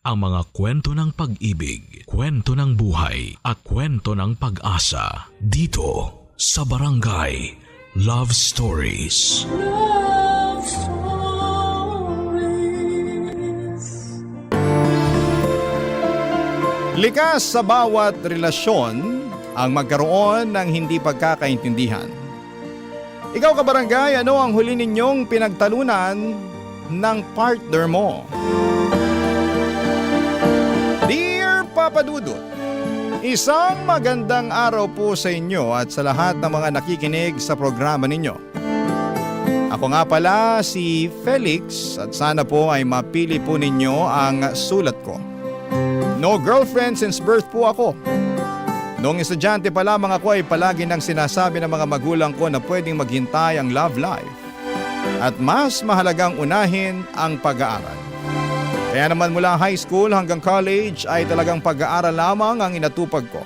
ang mga kwento ng pag-ibig, kwento ng buhay at kwento ng pag-asa dito sa Barangay Love Stories. Love Stories. Likas sa bawat relasyon ang magkaroon ng hindi pagkakaintindihan. Ikaw kabarangay, ano ang huli ninyong pinagtalunan ng partner mo? Dear Papa Dudut, isang magandang araw po sa inyo at sa lahat ng mga nakikinig sa programa ninyo. Ako nga pala si Felix at sana po ay mapili po ninyo ang sulat ko. No girlfriend since birth po ako. Noong estudyante pa lamang ako ay palagi nang sinasabi ng mga magulang ko na pwedeng maghintay ang love life at mas mahalagang unahin ang pag-aaral. Kaya naman mula high school hanggang college ay talagang pag-aaral lamang ang inatupag ko.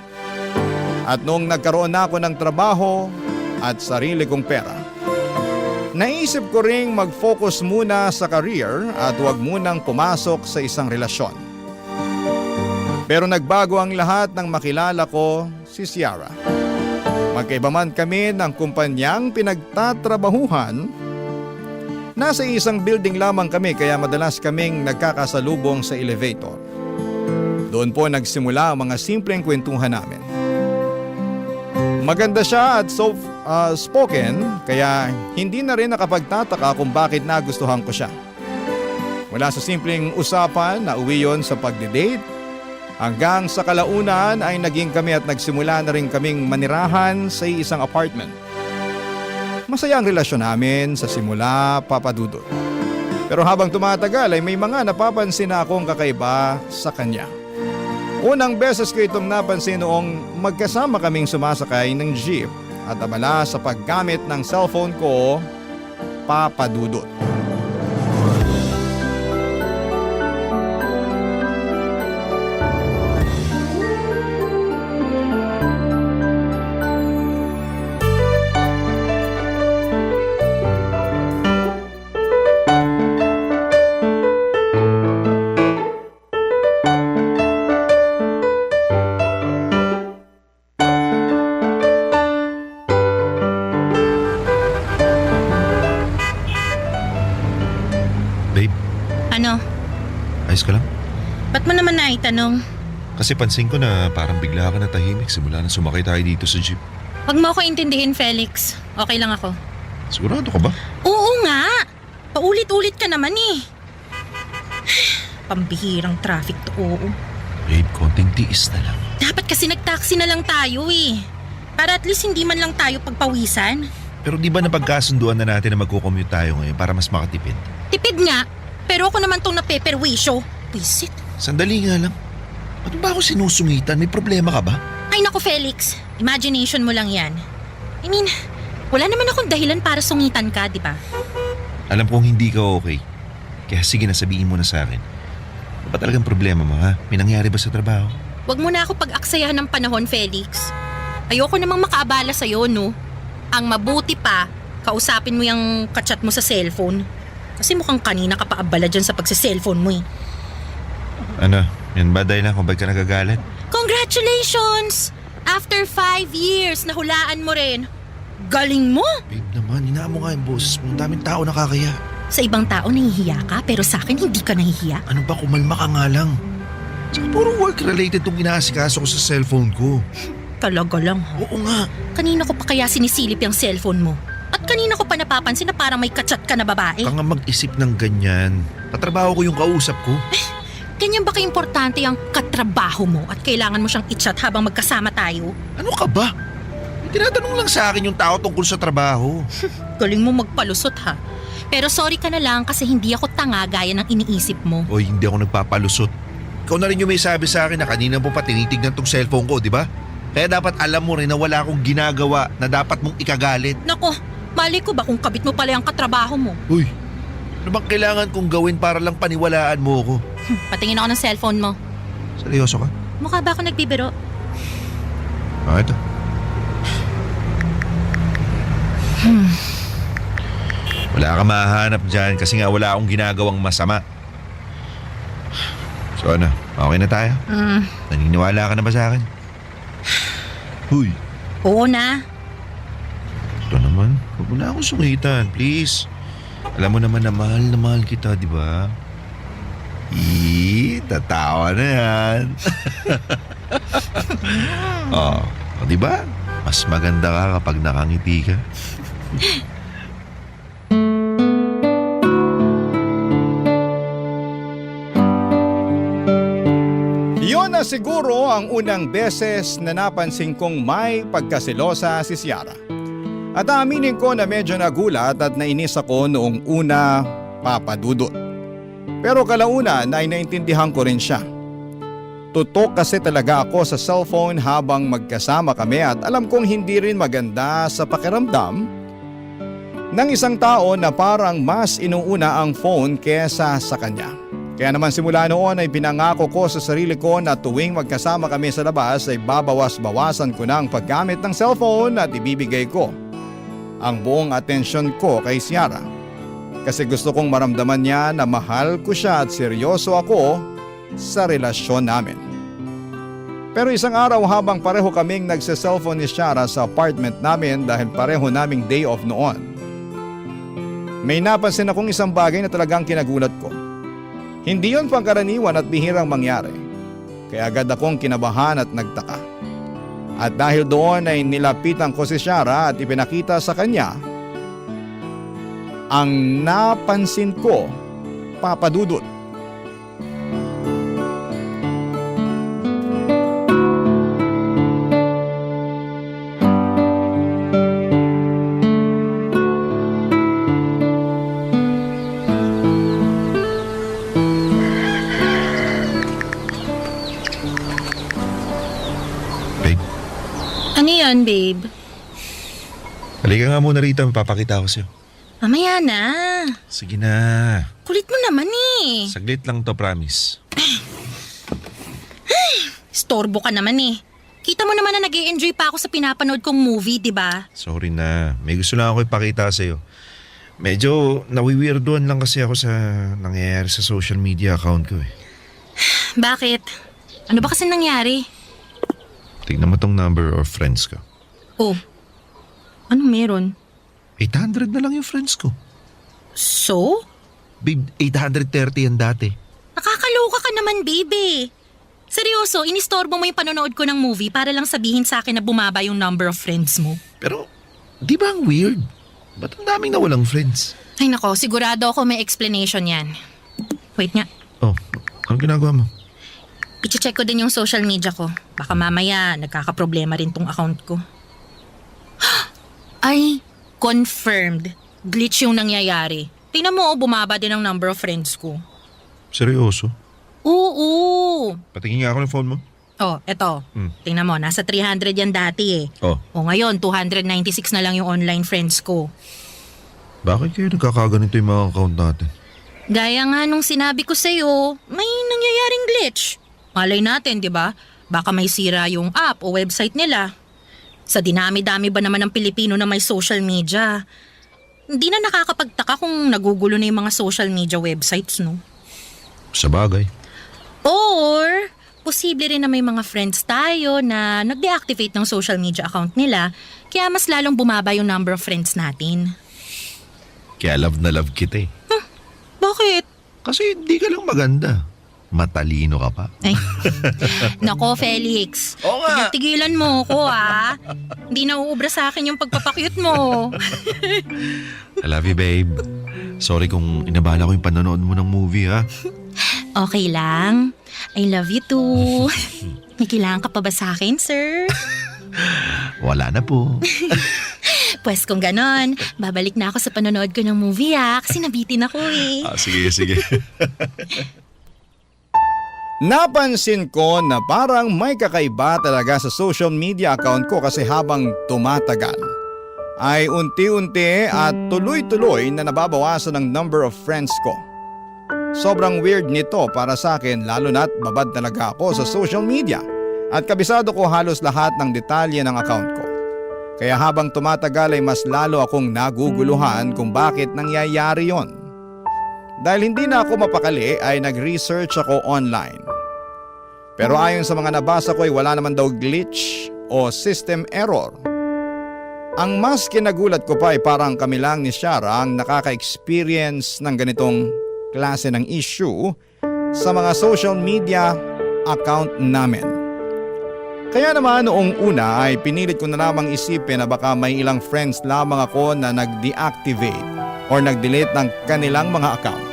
At noong nagkaroon na ako ng trabaho at sarili kong pera, naisip ko ring mag-focus muna sa career at huwag munang pumasok sa isang relasyon. Pero nagbago ang lahat nang makilala ko si Ciara. Magkaiba man kami ng kumpanyang pinagtatrabahuhan, nasa isang building lamang kami kaya madalas kaming nagkakasalubong sa elevator. Doon po nagsimula ang mga simpleng kwentuhan namin. Maganda siya at spoken kaya hindi na rin nakapagtataka kung bakit nagustuhan ko siya. Mula sa simpleng usapan na uwi yon sa pagdidate, hanggang sa kalaunan ay naging kami at nagsimula na rin kaming manirahan sa isang apartment. Masaya ang relasyon namin sa simula, Papa Dudut. Pero habang tumatagal ay may mga napapansin na akong kakaiba sa kanya. Unang beses ko itong napansin noong magkasama kaming sumasakay ng jeep at abala sa paggamit ng cellphone ko, Papa Dudut. Ayos ka lang? Ba't mo naman naitanong? Kasi pansin ko na parang bigla ka natahimik simula na sumakay tayo dito sa jeep. Huwag mo ako intindihin, Felix. Okay lang ako. Sigurado ka ba? Oo nga! Paulit-ulit ka naman eh. Pambihirang traffic to, oo. Babe, konting tiis na lang. Dapat kasi nag-taxi na lang tayo eh. Para at least hindi man lang tayo pagpawisan. Pero di ba napagkasunduan na natin na magko-commute tayo ngayon para mas makatipid? Tipid nga, pero ako naman tong napeperwisyo. Wisit. Sandali nga lang. Ba't ba ako sinusungitan? May problema ka ba? Ay naku, Felix. Imagination mo lang yan. I mean, wala naman akong dahilan para sungitan ka, di ba? Alam kong hindi ka okay. Kaya sige na, sabihin mo na sa akin. Ano ba talagang problema mo, ha? May nangyari ba sa trabaho? Huwag mo na ako pag-aksayahan ng panahon, Felix. Ayoko namang makaabala sa'yo, no? Ang mabuti pa, kausapin mo yung kachat mo sa cellphone. Kasi mukhang kanina ka pa abala dyan sa pagsa-cellphone mo eh. Ano? Yan ba dahil na kung ba't ka nagagalit? Congratulations! After 5 years, nahulaan mo rin. Galing mo! Babe naman, hinaan mo nga yung boses mo. Ang daming tao nakakaya. Sa ibang tao nahihiya ka, pero sa akin hindi ka nahihiya. Ano ba, kumalma ka nga lang. Saka puro work-related itong inaasikaso ko sa cellphone ko. Talaga lang ha. Oo nga. Kanina ko pa kaya sinisilip yung cellphone mo? At kanina ko pa napapansin na parang may kachat ka na babae. Ka nga mag-isip ng ganyan. Katrabaho ko yung kausap ko. Ganyan ba ka-importante ang katrabaho mo at kailangan mo siyang i-chat habang magkasama tayo? Ano ka ba? May tinatanong lang sa akin yung tao tungkol sa trabaho. Galing mo magpalusot ha. Pero sorry ka na lang kasi hindi ako tanga gaya ng iniisip mo. Oy, hindi ako nagpapalusot. Ikaw na rin yung may sabi sa akin na kanina mo pa tinitignan tong cellphone ko, di ba? Kaya dapat alam mo rin na wala akong ginagawa na dapat mong ikagalit. Nako, mali ko ba kung kabit mo pala yung katrabaho mo? Uy, ano bang kailangan kong gawin para lang paniwalaan mo ako? Patingin ako ng cellphone mo. Seryoso ka? Mukha ba ako nagbibiro? Ito. Wala ka mahanap dyan kasi nga wala akong ginagawang masama. So ano, okay na tayo? Naniniwala ka na ba sa akin? Huy, Oo na. ito naman. Huwag mo na akong sungitan, please. Alam mo naman na mahal kita, di ba? Tatawa na yan. Di ba? Mas maganda ka kapag nakangiti ka. Iyon na siguro ang unang beses na napansin kong may pagkasilosa si Ciara. At aaminin ko na medyo nagulat at nainis ako noong una, Papa Dudut. Pero kalaunan ay naintindihan ko rin siya. Tutok kasi talaga ako sa cellphone habang magkasama kami at alam kong hindi rin maganda sa pakiramdam ng isang tao na parang mas inuuna ang phone kesa sa kanya. Kaya naman simula noon ay pinangako ko sa sarili ko na tuwing magkasama kami sa labas ay babawas-bawasan ko na ang paggamit ng cellphone at ibibigay ko ang buong atensyon ko kay Ciara. Kasi gusto kong maramdaman niya na mahal ko siya at seryoso ako sa relasyon namin. Pero isang araw habang pareho kaming nagse-cellphone ni Ciara sa apartment namin dahil pareho naming day off noon, may napansin akong isang bagay na talagang kinagulat ko. Hindi yon pangkaraniwan at bihirang mangyari. Kaya agad akong kinabahan at nagtaka. At dahil doon ay nilapitan ko si Ciara at ipinakita sa kanya ang napansin ko, Papa Dudut. Ano yan, babe? Halika nga muna rito, mapapakita ko sa'yo. Mamaya na. Sige na. Kulit mo naman eh. Saglit lang to, promise. Storbo ka naman eh. Kita mo naman na nag-i-enjoy pa ako sa pinapanood kong movie, di ba? Sorry na. May gusto lang ako ipakita sa'yo. Medyo nawiwirdoan lang kasi ako sa nangyayari sa social media account ko eh. Bakit? Ano ba kasi nangyari? Tignan mo tong number or friends ko. Oh, ano meron? 800 na lang yung friends ko. So? Babe, 830 yan dati. Nakakaloka ka naman, babe. Seryoso, inistorbo mo yung panonood ko ng movie para lang sabihin sa akin na bumaba yung number of friends mo. Pero, di ba ang weird? Ba't ang daming nawalang friends? Ay nako, sigurado ako may explanation yan. Wait nga, Oh, anong ginagawa mo? i-check ko din yung social media ko. Baka mamaya nagkakaproblema rin tong account ko. Ay, confirmed. Glitch yung nangyayari. Tingnan mo, bumaba din ang number of friends ko. Seryoso? Oo. Patingin nga ako ng phone mo. Oh, eto. Tingnan mo, nasa 300 yan dati eh. Oh, O ngayon, 296 na lang yung online friends ko. bakit kayo nagkakaganito yung mga account natin? Gaya nga nung sinabi ko sa'yo, may nangyayaring glitch. Malay natin, di ba? Baka may sira yung app o website nila. Sa dinami-dami ba naman ng Pilipino na may social media? Hindi na nakakapagtaka kung nagugulo na yung mga social media websites, no? Sa bagay. Or, posible rin na may mga friends tayo na nag-deactivate ng social media account nila, kaya mas lalong bumaba yung number of friends natin. Kaya love na love kita eh. Bakit? Kasi hindi ka lang maganda. Matalino ka pa. Ay, nako Felix. Oo nga. Tigilan mo ko ah. Hindi na uubra sa akin yung pagpapakyut mo. I love you, babe. Sorry kung inabala ko yung panonood mo ng movie, ha? Okay lang. I love you too. May kailangan ka pa ba sa akin, sir? Wala na po. Pues kung ganon, babalik na ako sa panonood ko ng movie kasi nabitin ako eh. Sige. Napansin ko na parang may kakaiba talaga sa social media account ko kasi habang tumatagal ay unti-unti at tuloy-tuloy na nababawasan ang number of friends ko. Sobrang weird nito para sa akin lalo na't babad talaga ako sa social media at kabisado ko halos lahat ng detalye ng account ko. Kaya habang tumatagal ay mas lalo akong naguguluhan kung bakit nangyayari yon. Dahil hindi na ako mapakali ay nag-research ako online. Pero ayon sa mga nabasa ko ay wala naman daw glitch o system error. Ang mas kinagulat ko pa ay parang kami lang ni Shara ang nakaka-experience ng ganitong klase ng issue sa mga social media account namin. Kaya naman noong una ay pinilit ko na lamang isipin na baka may ilang friends lamang ako na nag-deactivate or nag-delete ng kanilang mga account.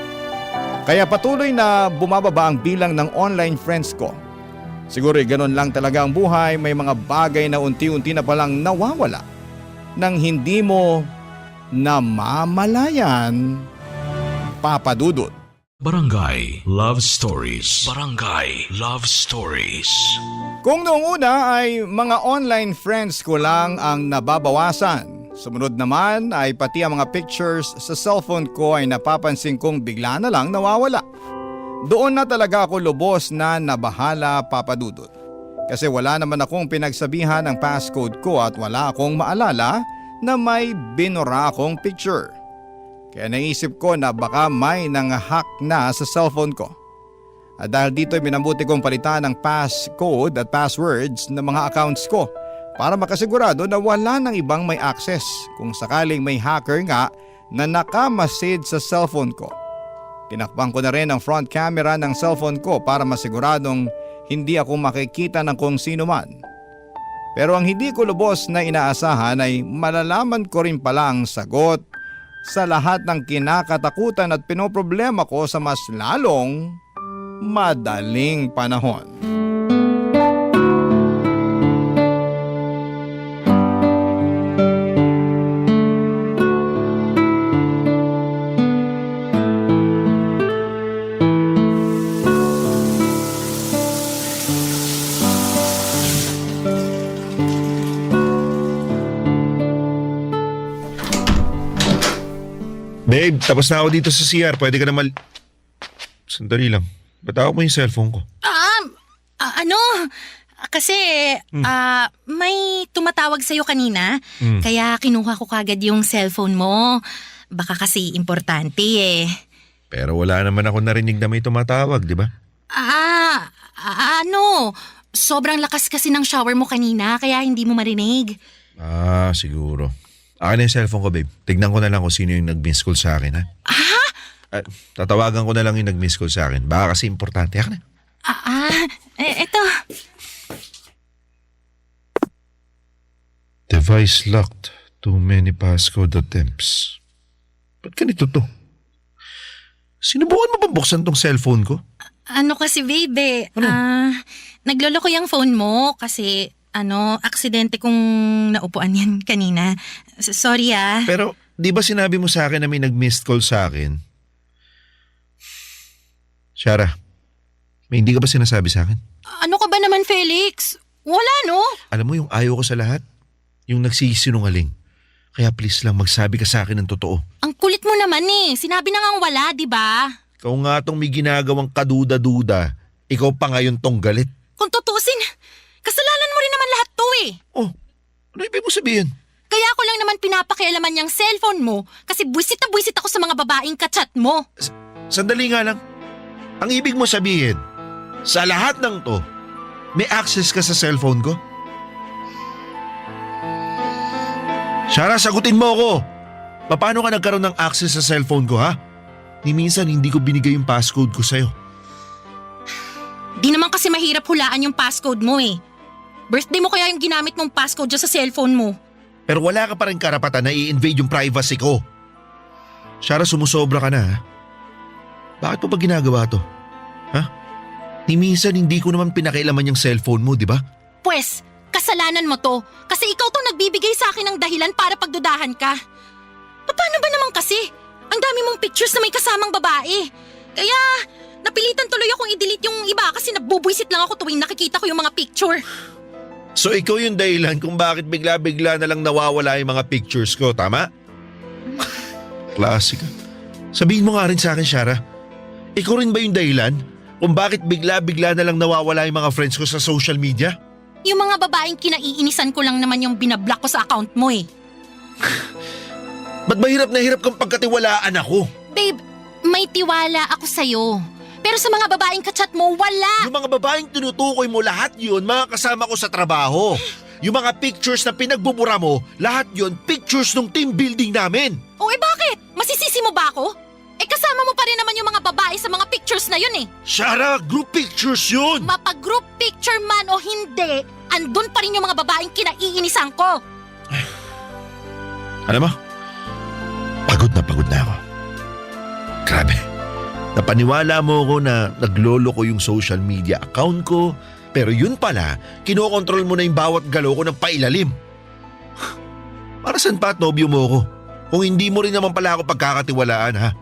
Kaya patuloy na bumababa ang bilang ng online friends ko. Siguro ganun lang talaga ang buhay, may mga bagay na unti-unti na palang nawawala nang hindi mo namamalayan. Papa Dudut. Barangay Love Stories. Barangay Love Stories. Kung noong una ay mga online friends ko lang ang nababawasan, sumunod naman ay pati ang mga pictures sa cellphone ko ay napapansin kong bigla na lang nawawala. Doon na talaga ako lubos na nabahala, Papa Dudut. Kasi wala naman akong pinagsabihan ng passcode ko at wala akong maalala na may binura akong picture. Kaya naisip ko na baka may nang-hack na sa cellphone ko. At dahil dito ay minambuti kong palitan ng passcode at passwords ng mga accounts ko para makasigurado na wala nang ibang may access kung sakaling may hacker nga na nakamasid sa cellphone ko. Tinakpan ko na rin ang front camera ng cellphone ko para masiguradong hindi ako makikita ng kung sino man. Pero ang hindi ko lubos na inaasahan ay malalaman ko rin pala ang sagot sa lahat ng kinakatakutan at pinoproblema ko sa mas lalong madaling panahon. Babe, tapos na ako dito sa CR. Pwede ka na Sandali lang. Ba't ako mo yung cellphone ko? Kasi may tumatawag sa'yo kanina. Kaya kinuha ko kagad yung cellphone mo. Baka kasi importante eh. Pero wala naman ako narinig na may tumatawag, di ba? Sobrang lakas kasi ng shower mo kanina kaya hindi mo marinig. Siguro. Akin na yung cellphone ko, babe. Tignan ko na lang kung sino yung nag-miss call sa akin, ha? Tatawagan ko na lang yung nag-miss call sa akin. Baka kasi importante. Akin na. Eto. Device locked. Too many passcode attempts. Ba't ganito to? Sinubukan mo ba buksan tong cellphone ko? Ano kasi, babe? Nagloloko yung phone mo kasi aksidente kong naupuan yan kanina. Sorry ah. Pero di ba sinabi mo sa akin na may nag-missed call sa akin? Shara, may hindi ka ba sinasabi sa akin? Ano ka ba naman, Felix? Wala, no? Alam mo yung ayaw ko sa lahat? Yung nagsisinungaling. Kaya please lang magsabi ka sa akin ng totoo. Ang kulit mo naman eh. Sinabi na ngang wala, di ba? Ikaw nga tong may ginagawang kaduda-duda. Ikaw pa ngayon tong galit. Kung tutusin, kasalanan mo rin naman lahat to eh. Oh, ano ibig mo sabihin? Kaya ako lang naman pinapakialaman yung cellphone mo kasi buwisit na buwisit ako sa mga babaeng kachat mo. Sandali nga lang. Ang ibig mo sabihin, sa lahat ng to, may access ka sa cellphone ko? Shara, sagutin mo ako. Paano ka nagkaroon ng access sa cellphone ko, ha? Ni minsan hindi ko binigay yung passcode ko sa'yo. Di naman kasi mahirap hulaan yung passcode mo eh. Birthday mo kaya yung ginamit mong passcode dyan sa cellphone mo. Pero wala ka pa rin karapatan na i-invade yung privacy ko. Shara, sumusobra ka na, ha? Bakit mo ba ginagawa to? Ha? Ni minsan hindi ko naman pinakailaman yung cellphone mo, di ba? Pwes, kasalanan mo to. Kasi ikaw tong nagbibigay sa akin ng dahilan para pagdudahan ka. Paano ba naman kasi? Ang dami mong pictures na may kasamang babae. Kaya napilitan tuloy akong i-delete yung iba kasi nabubwisit lang ako tuwing nakikita ko yung mga picture. So ikaw yung dahilan kung bakit bigla-bigla na lang nawawala yung mga pictures ko, tama? Klasika. Sabihin mo nga rin sa akin, Shara. Ikaw rin ba yung dahilan kung bakit bigla-bigla na lang nawawala yung mga friends ko sa social media? Yung mga babaeng kinaiinisan ko lang naman yung binablock ko sa account mo eh. Ba't mahirap na hirap kang pagkatiwalaan ako? Babe, may tiwala ako sa'yo. Pero sa mga babaeng kachat mo, wala. Yung mga babaeng tinutukoy mo, lahat yun, mga kasama ko sa trabaho. Yung mga pictures na pinagbubura mo, lahat yun, pictures ng team building namin. O bakit? Masisisi mo ba ako? Kasama mo pa rin naman yung mga babae sa mga pictures na yun eh. Shara, group pictures yun! Mapag-group picture man o hindi, andun pa rin yung mga babaeng kinaiinisan ko. Alam mo, pagod na ako. Grabe. Napaniwala mo ko na naglolo ko yung social media account ko, pero yun pala, kinokontrol mo na yung bawat galaw ko ng pailalim. Para saan pa at nobyo mo ko? Kung hindi mo rin naman pala ako pagkakatiwalaan, ha?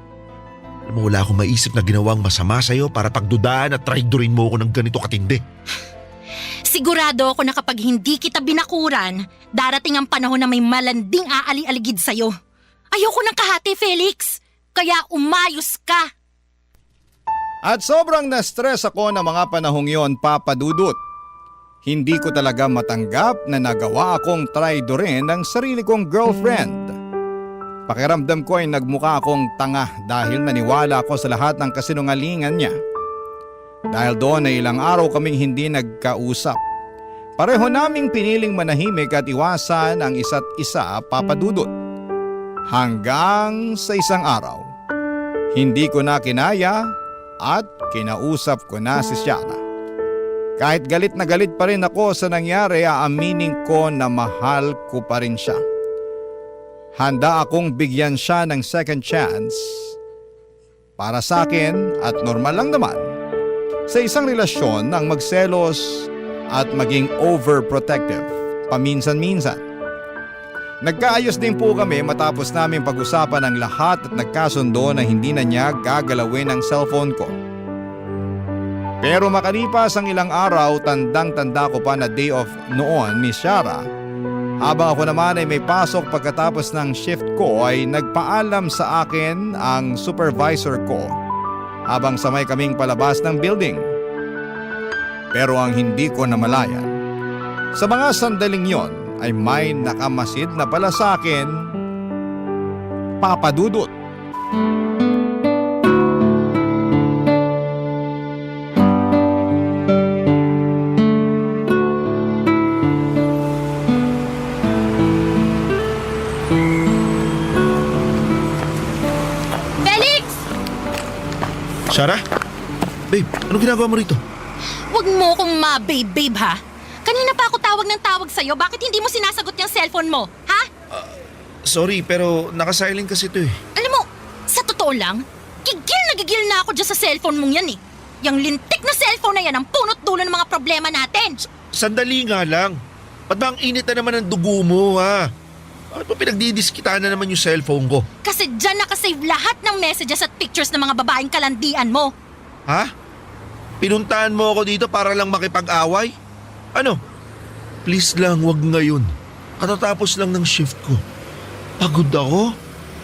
Alam mo, wala akong maisip na ginawang masama sa'yo para pagdudaan at traidorin mo ko ng ganito katindi. Sigurado ako na kapag hindi kita binakuran, darating ang panahon na may malanding aali-aligid sa'yo. Ayoko ng kahati, Felix. Kaya umayos ka. At sobrang na-stress ako ng mga panahong yon, Papa Dudut. Hindi ko talaga matanggap na nagawa akong traidorin ng sarili kong girlfriend. Pakiramdam ko ay nagmukha akong tanga dahil naniwala ako sa lahat ng kasinungalingan niya. Dahil doon ay ilang araw kaming hindi nagkausap. Pareho naming piniling manahimik at iwasan ang isa't isa, Papa Dudut. Hanggang sa isang araw, hindi ko na kinaya at kinausap ko na si Shara. Kahit galit na galit pa rin ako sa nangyari, aaminin ko na mahal ko pa rin siya. Handa akong bigyan siya ng second chance para sa akin at normal lang naman sa isang relasyon ng magselos at maging overprotective paminsan-minsan. Nagkaayos din po kami matapos namin pag-usapan ang lahat at nagkasundo na hindi na niya gagalawin ang cellphone ko. Pero makalipas ang ilang araw, tandang-tanda ko pa na day off noon ni Shara. Habang ako naman ay may pasok pagkatapos ng shift ko, ay nagpaalam sa akin ang supervisor ko habang samay kaming palabas ng building. Pero ang hindi ko namalayan, sa mga sandaling yon ay may nakamasid na pala sa akin, Papa Dudut. Shara? Babe, anong ginagawa mo rito? Huwag mo kong ma-babe ha. Kanina pa ako tawag ng tawag sa'yo, bakit hindi mo sinasagot yung cellphone mo, ha? Sorry, pero nakasilent kasi ito eh. Alam mo, sa totoo lang, gigil na ako dyan sa cellphone mong yan eh. Yung lintik na cellphone na yan ang punot dulo ng mga problema natin. Sandali nga lang. Ba't ba ang init na naman ng dugo mo, ha? Bakit mo pinagdidiskitahan na naman yung cellphone ko? Kasi dyan nakasave lahat ng messages at pictures ng mga babaeng kalandian mo. Ha? Pinuntahan mo ako dito para lang makipag-away? Ano? Please lang, wag ngayon. Katatapos lang ng shift ko. Pagod ako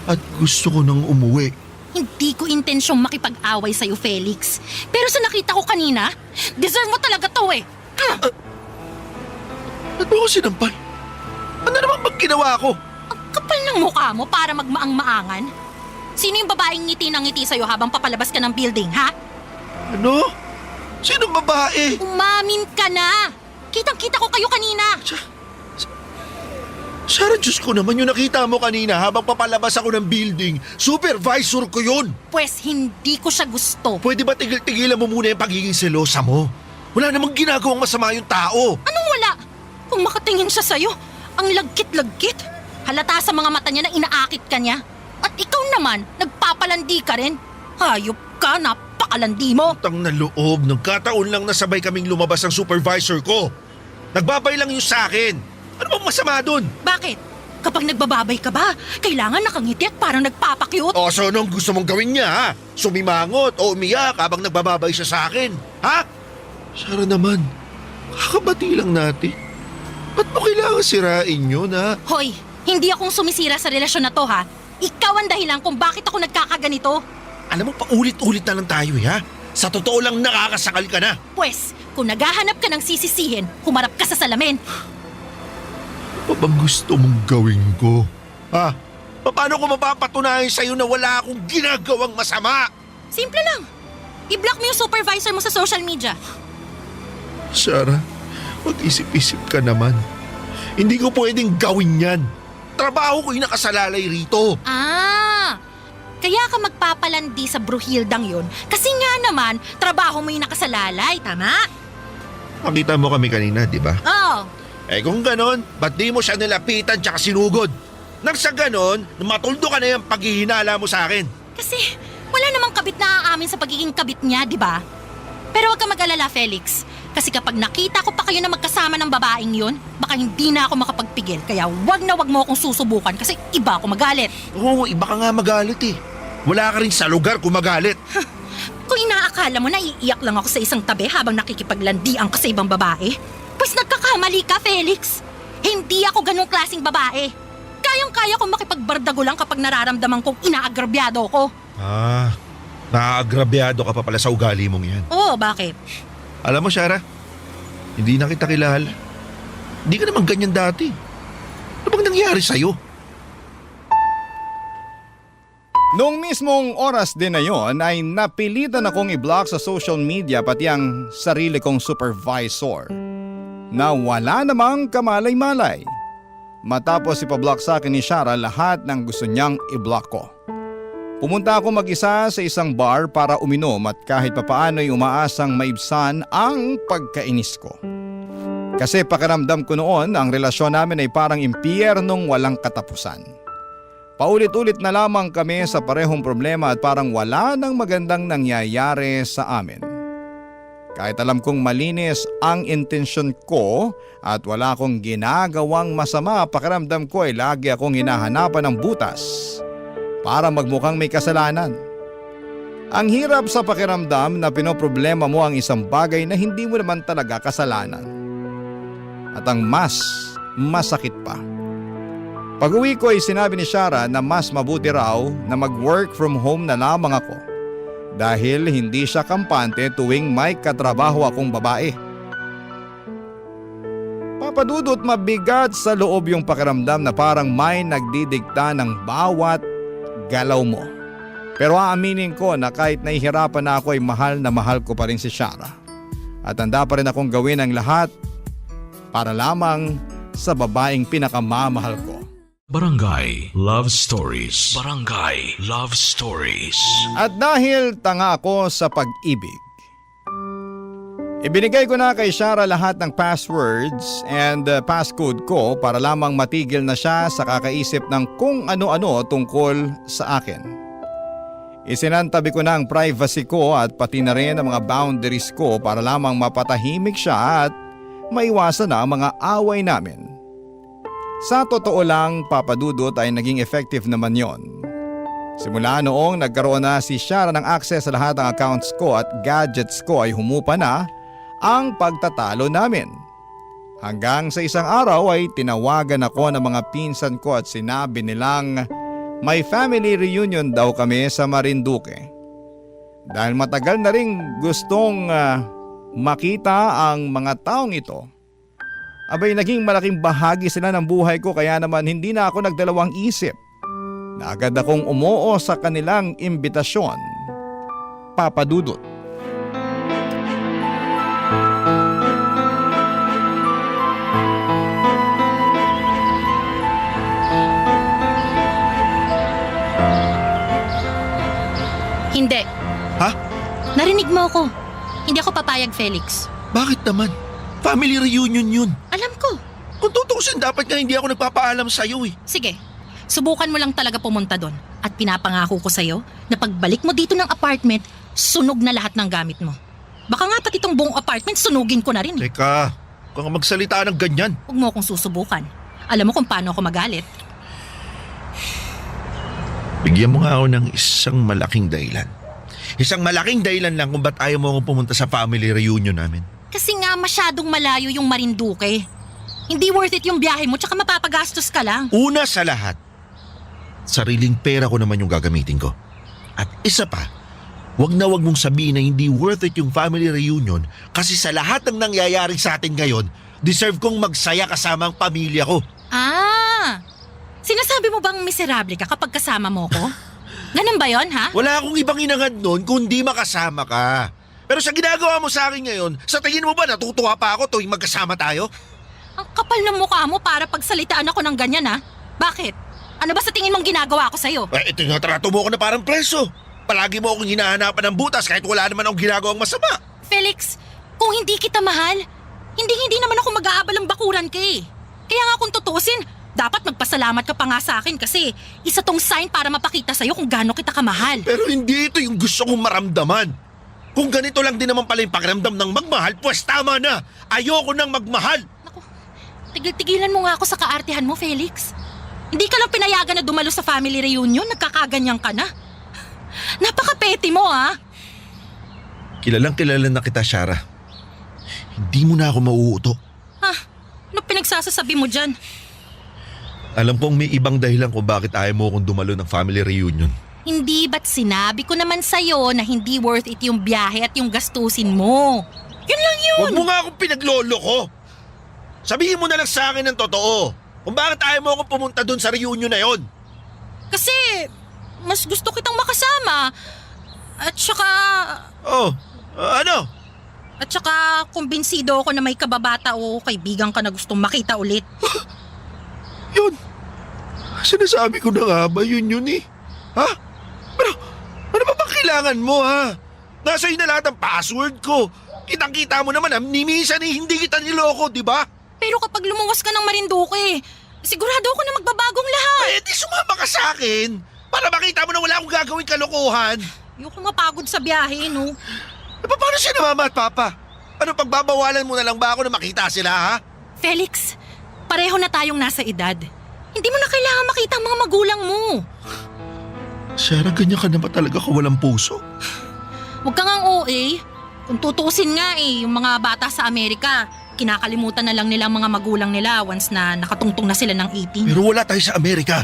at gusto ko nang umuwi. Hindi ko intensyong makipag-away sa'yo, Felix. Pero sa nakita ko kanina, deserve mo talaga to eh. Ba't mo ako sinampal? Ano naman bang ginawa ko? Ang kapal ng mukha mo para magmaang-maangan. Sino yung babaeng ngiti ng ngiti sa'yo habang papalabas ka ng building, ha? Ano? Sinong babae? Umamin ka na! Kitang-kita ko kayo kanina! Sarah, Diyos ko naman, yung nakita mo kanina habang papalabas ako ng building, supervisor ko yun! Pues hindi ko siya gusto. Pwede ba tigil-tigilan mo muna yung pagiging selosa mo? Wala namang ginagawang masama yung tao! Anong wala? Kung makatingin siya sa'yo, ang lagkit-lagkit. Halata sa mga mata niya na inaakit ka niya. At ikaw naman, nagpapalandi ka rin. Hayop ka, napakalandi mo. Utang na loob, nagkataon lang na sabay kaming lumabas ang supervisor ko. Nagbabay lang yung sa akin. Ano bang masama dun? Bakit? Kapag nagbababay ka ba, kailangan nakangiti at parang nagpapakyut? O so anong gusto mong gawin niya, ha? Sumimangot o umiyak habang nagbababay siya sa akin? Ha? Sarah naman, kakabati lang natin. Ba't mo kailangan sirain yun, ha? Hoy, hindi akong sumisira sa relasyon na to, ha? Ikaw ang dahilan kung bakit ako nagkakaganito. Alam mo, paulit-ulit na lang tayo, ha? Sa totoo lang nakakasakal ka na. Pwes, kung naghahanap ka ng sisisihin, humarap ka sa salamin. Ano pa bang gusto mong gawin ko? Ha? Paano ko mapapatunayan sa'yo na wala akong ginagawang masama? Simple lang. I-block mo yung supervisor mo sa social media. Sarah, mag-isip-isip ka naman. Hindi ko pwedeng gawin yan. Trabaho ko yung nakasalalay rito. Kaya ka magpapalandi sa Bruhildang yon kasi nga naman, trabaho mo yung nakasalalay, tama? Makita mo kami kanina, di ba? Oo. Kung ganon, ba't di mo siya nilapitan tsaka sinugod? Nang sa ganon, matuldo ka na yung paghihinala mo sa akin. Kasi wala namang kabit na aamin sa pagiging kabit niya, di ba? Pero huwag ka mag-alala, Felix. Kasi kapag nakita ko pa kayo na magkasama ng babaeng yon, baka hindi na ako makapagpigil. Kaya wag na wag mo akong susubukan kasi iba ako magalit. Oo, iba ka nga magalit eh. Wala ka rin sa lugar kung magalit. Kung inaakala mo na iiyak lang ako sa isang tabi habang nakikipaglandian ka sa ibang babae, pues nagkakamali ka, Felix. Hindi ako ganong klaseng babae. Kayang-kaya kong makipagbardago lang kapag nararamdaman kong inaagrabyado ko. Naaagrabyado ka pa pala sa ugali mong yan. Oo, bakit? Alam mo, Sarah, hindi na kita kilala. Hindi ka naman ganyan dati. Ano bang nangyari sa'yo? Noong mismong oras din na yon ay napilitan akong i-block sa social media pati ang sarili kong supervisor na wala namang kamalay-malay. Matapos ipablock sa akin ni Shara lahat ng gusto niyang i-block ko. Pumunta ako mag-isa sa isang bar para uminom at kahit papaano'y umaasang maibsan ang pagkainis ko. Kasi pakiramdam ko noon ang relasyon namin ay parang impyernong walang katapusan. Paulit-ulit na lamang kami sa parehong problema at parang wala nang magandang nangyayari sa amin. Kahit alam kong malinis ang intensyon ko at wala akong ginagawang masama, pakiramdam ko ay lagi akong hinahanapan ng butas para magmukhang may kasalanan. Ang hirap sa pakiramdam na pinoproblema mo ang isang bagay na hindi mo naman talaga kasalanan. At ang mas masakit pa. Pag-uwi ko ay sinabi ni Shara na mas mabuti raw na mag-work from home na lamang ako dahil hindi siya kampante tuwing may katrabaho akong babae. Papadudot, mabigat sa loob yung pakiramdam na parang may nagdidikta ng bawat galaw mo. Pero aaminin ko na kahit nahihirapan na ako ay mahal na mahal ko pa rin si Shara. At handa pa rin akong gawin ang lahat para lamang sa babaeng pinakamamahal ko. Barangay Love Stories. Barangay Love Stories. At dahil tanga ako sa pag-ibig, ibinigay ko na kay Shara lahat ng passwords and passcode ko para lamang matigil na siya sa kakaisip ng kung ano-ano tungkol sa akin. Isinantabi ko na ang privacy ko at pati na rin ang mga boundaries ko para lamang mapatahimik siya at maiwasan na ang mga away namin. Sa totoo lang, papadudot, ay naging effective naman yon. Simula noong nagkaroon na si Shara ng access sa lahat ng accounts ko at gadgets ko ay humupa na ang pagtatalo namin. Hanggang sa isang araw ay tinawagan ako ng mga pinsan ko at sinabi nilang may family reunion daw kami sa Marinduque. Dahil matagal na ring gustong makita ang mga taong ito, abay naging malaking bahagi sila ng buhay ko kaya naman hindi na ako nagdalawang isip na agad akong umoo sa kanilang imbitasyon. Papadudot. Hindi. Ha? Narinig mo ako. Hindi ako papayag, Felix. Bakit naman? Family reunion yun. Alam ko. Kung tutuusin, dapat nga hindi ako nagpapaalam sa'yo eh. Sige, subukan mo lang talaga pumunta doon. At pinapangako ko sa'yo na pagbalik mo dito ng apartment, sunog na lahat ng gamit mo. Baka nga pati itong buong apartment sunugin ko na rin. Teka, kung magsalita ng ganyan. Huwag mo akong susubukan. Alam mo kung paano ako magalit. Bigyan mo nga ako ng isang malaking dahilan. Isang malaking dahilan lang kung ba't ayaw mo akong pumunta sa family reunion namin. Kasi nga masyadong malayo yung Marinduque. Hindi worth it yung biyahe mo tsaka mapapagastos ka lang. Una sa lahat, sariling pera ko naman yung gagamitin ko. At isa pa, wag na wag mong sabihin na hindi worth it yung family reunion kasi sa lahat ng nangyayari sa atin ngayon, deserve kong magsaya kasama ang pamilya ko. Sinasabi mo bang miserable ka kapag kasama mo ko? Ganun ba yon ha? Wala akong ibang inangad nun kundi makasama ka. Pero sa ginagawa mo sa akin ngayon, sa tingin mo ba natutuwa pa ako tuwing magkasama tayo? Ang kapal ng mukha mo para pagsalitaan ako ng ganyan ha? Bakit? Ano ba sa tingin mong ginagawa ko sa'yo? Ito yung trato mo ako na parang preso. Palagi mo akong hinahanapan ng butas kahit wala naman akong ginagawang masama. Felix, kung hindi kita mahal, hindi naman ako mag-aabalang bakuran ka eh. Kaya nga kung tutuusin, dapat magpasalamat ka pa nga sa akin kasi isa tong sign para mapakita sa'yo kung gaano kita kamahal. Pero hindi ito yung gusto kong maramdaman. Kung ganito lang din naman pala yung pakiramdam ng magmahal, pues tama na. Ayoko nang magmahal. Naku, tigil-tigilan mo nga ako sa kaartehan mo, Felix. Hindi ka lang pinayagan na dumalo sa family reunion, nagkakaganyan ka na. Napaka-petty mo ha. Kilalang kilala na kita, Shara. Hindi mo na ako mauuto. Ha? Ano pinagsasasabi mo dyan? Alam kong may ibang dahilan kung bakit ayaw mo akong dumalo ng family reunion. Hindi ba't sinabi ko naman sa'yo na hindi worth it yung biyahe at yung gastusin mo? Yun lang yun! Huwag mo nga akong pinaglolo ko. Sabihin mo na lang sa akin ng totoo. Kung bakit ayaw mo akong pumunta dun sa reunion na yon. Kasi mas gusto kitang makasama. At saka... Ano? At saka kumbinsido ako na may kababata o kaibigan ka na gustong makita ulit. Yun. Sinasabi ko na nga ba yun eh? Ha? Pero ano ba bang kailangan mo ha? Nasa na lahat ang password ko. Kitang-kita mo naman ni minsan hindi kita niloko, di ba? Pero kapag lumuwas ka ng Marinduque, sigurado ako na magbabagong lahat. Eh di sumama ka sa akin para makita mo na wala akong gagawing kalokohan. Ayoko mapagod sa biyahe, no? E paano siya na mama at papa? Ano pagbabawalan mo na lang ba ako na makita sila ha? Felix, pareho na tayong nasa edad. Hindi mo na kailangan makita ang mga magulang mo. Sarah, ganyan ka na ba talaga kawalang puso? Huwag kang ang OA. Kung tutuusin nga yung mga bata sa Amerika, kinakalimutan na lang nila ang mga magulang nila once na nakatungtong na sila ng 18. Pero wala tayo sa Amerika.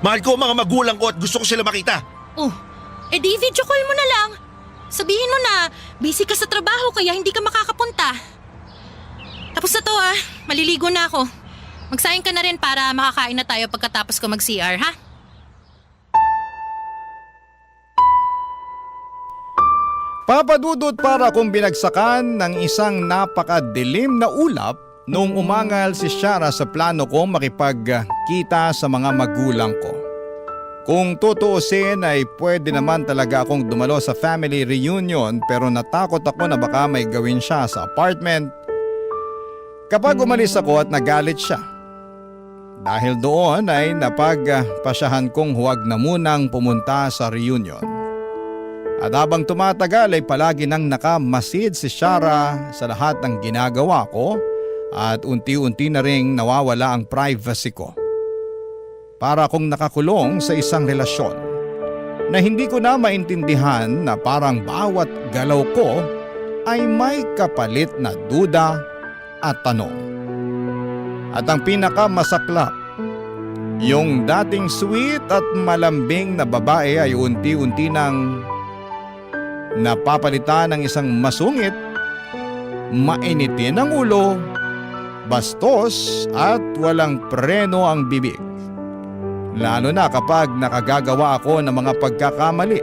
Mahal ko ang mga magulang ko at gusto ko sila makita. Oh, di video call mo na lang. Sabihin mo na, busy ka sa trabaho kaya hindi ka makakapunta. Tapos na to maliligo na ako. Magsaing ka na rin para makakain na tayo pagkatapos ko mag-CR, ha? Papadudot para kung binagsakan ng isang napakadilim na ulap noong umangal si Shara sa plano ko makipagkita sa mga magulang ko. Kung tutuusin ay pwede naman talaga akong dumalo sa family reunion pero natakot ako na baka may gawin siya sa apartment kapag umalis ako at nagalit siya. Dahil doon ay napagpasyahan kong huwag na munang pumunta sa reunion. At habang tumatagal ay palagi nang nakamasid si Shara sa lahat ng ginagawa ko at unti-unti na ring nawawala ang privacy ko. Para akong nakakulong sa isang relasyon na hindi ko na maintindihan na parang bawat galaw ko ay may kapalit na duda at tanong. At ang pinakamasaklap, yung dating sweet at malambing na babae ay unti-unti nang napapalitan ng isang masungit, mainitin ang ulo, bastos at walang preno ang bibig. Lalo na kapag nakagagawa ako ng mga pagkakamali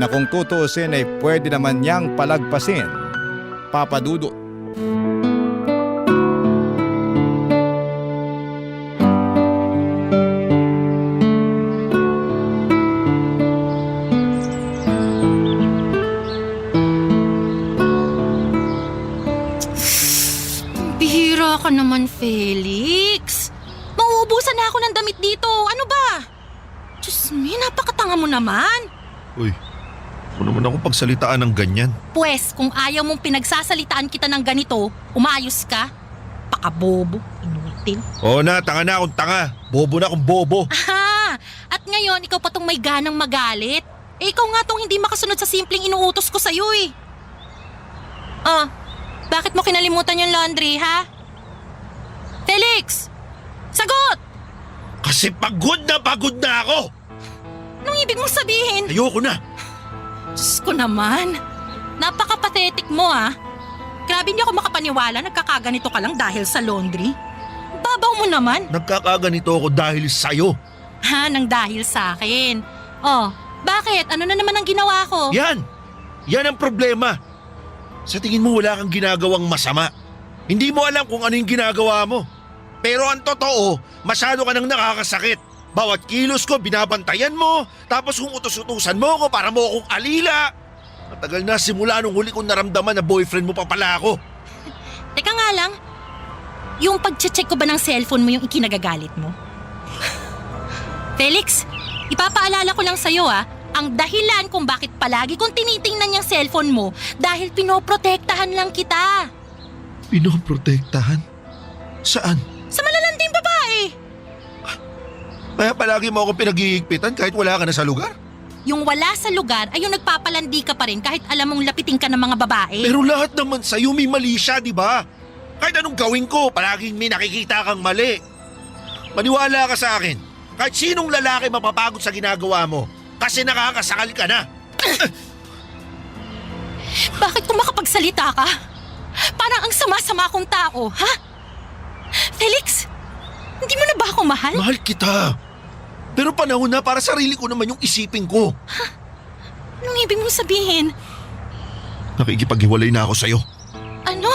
na kung tutuusin ay pwede naman niyang palagpasin, papadudot. Bihira ka naman, Felix. Mauubusan na ako ng damit dito. Ano ba? Diyos me, napakatanga mo naman. Uy, huwag naman ako pagsalitaan ng ganyan. Pwes, kung ayaw mong pinagsasalitaan kita ng ganito, umayos ka. Pakabobo, inutil. Oo na, tanga na akong tanga. Bobo na akong bobo. Aha! At ngayon, ikaw pa tong may ganang magalit. Ikaw nga tong hindi makasunod sa simpleng inuutos ko sa'yo eh. Bakit mo kinalimutan yung laundry, ha? Felix! Sagot! Kasi pagod na ako. Anong ibig mong sabihin? Ayoko na. Diyos ko naman. Napaka-pathetic mo, ha? Grabe hindi ako makapaniwala nagkakaganito ka lang dahil sa laundry. Babaw mo naman. Nagkakaganito ako dahil sa'yo. Ha, nang dahil sa akin. Oh, bakit? Ano na naman ang ginawa ko? Yan! Yan ang problema. Sa tingin mo wala kang ginagawang masama. Hindi mo alam kung ano yung ginagawa mo. Pero ang totoo, masyado ka nang nakakasakit. Bawat kilos ko, binabantayan mo. Tapos kung utos-utusan mo ko para mo akong alila. Matagal na simula nung huli kong naramdaman na boyfriend mo pa pala ako. Teka nga lang, yung pag-check ko ba ng cellphone mo yung ikinagagalit mo? Felix, ipapaalala ko lang sa'yo ang dahilan kung bakit palagi kong tinitingnan yung cellphone mo dahil pinoprotektahan lang kita. Pinoprotektahan? Saan? Sa malalanding babae. Kaya palagi mo akong pinag-iigpitan kahit wala ka na sa lugar? Yung wala sa lugar ay yung nagpapalandi ka pa rin kahit alam mong lapitin ka ng mga babae. Pero lahat naman sa'yo may mali siya, di ba? Kahit anong gawin ko, palaging may nakikita kang mali. Maniwala ka sa akin. Kahit sinong lalaki mapapagod sa ginagawa mo kasi nakakasakal ka na. Bakit kung makapagsalita ka? Parang ang sama-sama kong tao, ha? Felix, hindi mo na ba ako mahal? Mahal kita. Pero panahon na para sarili ko naman yung isipin ko. Anong ibig mong sabihin? Nakikipaghiwalay na ako sa'yo. Ano?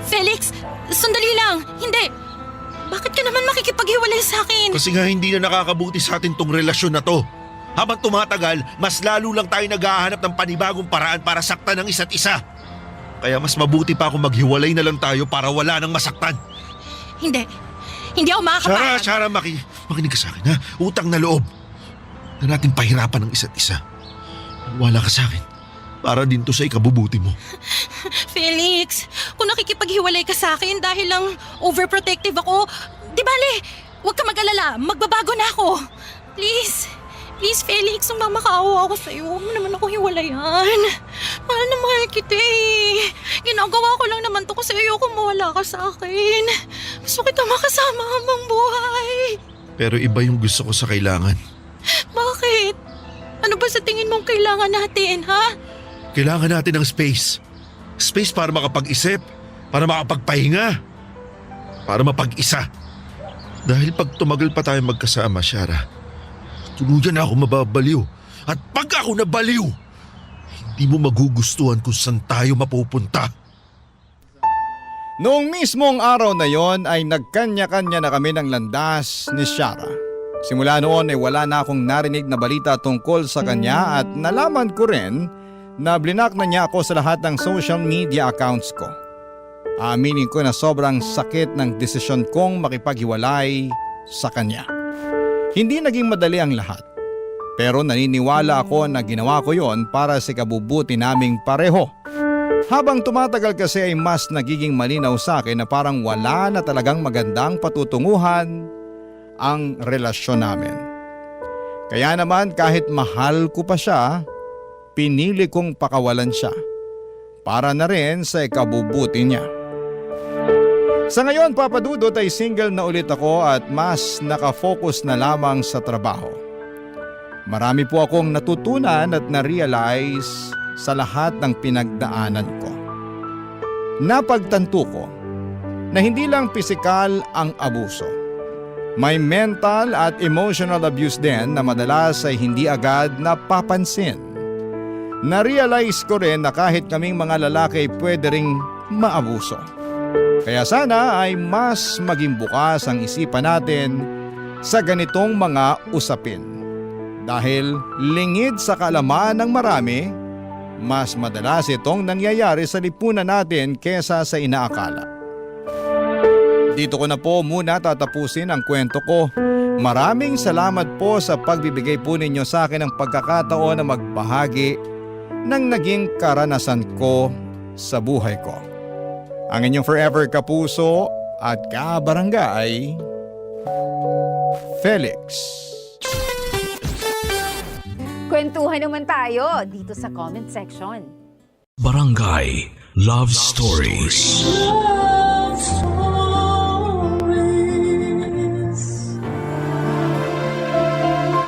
Felix, sandali lang. Hindi. Bakit ka naman makikipaghiwalay sa akin? Kasi nga hindi na nakakabuti sa atin tong relasyon na to. Habang tumatagal, mas lalo lang tayo naghahanap ng panibagong paraan para saktan ng isa't isa. Kaya mas mabuti pa kung maghiwalay na lang tayo para wala nang masaktan. Hindi. Hindi ako makakapayag. Shara, makinig ka sa akin ha. Utang na loob. Na natin pahirapan ng isa't isa. Wala ka sa akin. Para din to sa ikabubuti mo. Felix, kung nakikipaghiwalay ka sa akin dahil lang overprotective ako, di bale, huwag ka mag-alala, magbabago na ako. Please, Felix, mamakaawa ako sa'yo. Huwag mo naman ako hiwalayan. Mahal na mahal kita eh. Ginagawa ko lang naman to kasi ayoko mawala ka sa akin. Gusto kita makasama habang buhay. Pero iba yung gusto ko sa kailangan. Bakit? Ano ba sa tingin mong kailangan natin, ha? Kailangan natin ng space. Space para makapag-isip, para makapagpahinga, para mapag-isa. Dahil pag tumagal pa tayo magkasama, Shara, tuluyan na ako mababaliw. At pag ako nabaliw, hindi mo magugustuhan kung saan tayo mapupunta. Noong mismong araw na yon ay nagkanya-kanya na kami ng landas ni Shara. Simula noon ay wala na akong narinig na balita tungkol sa kanya at nalaman ko rin na blinak na niya ako sa lahat ng social media accounts ko. Aaminin ko na sobrang sakit ng desisyon kong makipaghiwalay sa kanya. Hindi naging madali ang lahat. Pero naniniwala ako na ginawa ko yon para sa kabubuti naming pareho. Habang tumatagal kasi ay mas nagiging malinaw sa akin na parang wala na talagang magandang patutunguhan ang relasyon namin. Kaya naman kahit mahal ko pa siya, pinili kong pakawalan siya para na rin sa ikabubuti niya. Sa ngayon, Papa Dudut, ay single na ulit ako at mas nakafocus na lamang sa trabaho. Marami po akong natutunan at na-realize sa lahat ng pinagdaanan ko. Napagtanto ko na hindi lang pisikal ang abuso. May mental at emotional abuse din na madalas ay hindi agad napapansin. Na-realize ko rin na kahit kaming mga lalaki pwede ring maabuso. Kaya sana ay mas maging bukas ang isipan natin sa ganitong mga usapin. Dahil lingid sa kaalaman ng marami, mas madalas itong nangyayari sa lipunan natin kesa sa inaakala. Dito ko na po muna tatapusin ang kwento ko. Maraming salamat po sa pagbibigay po ninyo sa akin ng pagkakataon na magbahagi ng naging karanasan ko sa buhay ko. Ang inyong forever kapuso at kabarangay, Felix. Kwentuhan naman tayo dito sa comment section. Barangay Love Stories. Love Stories.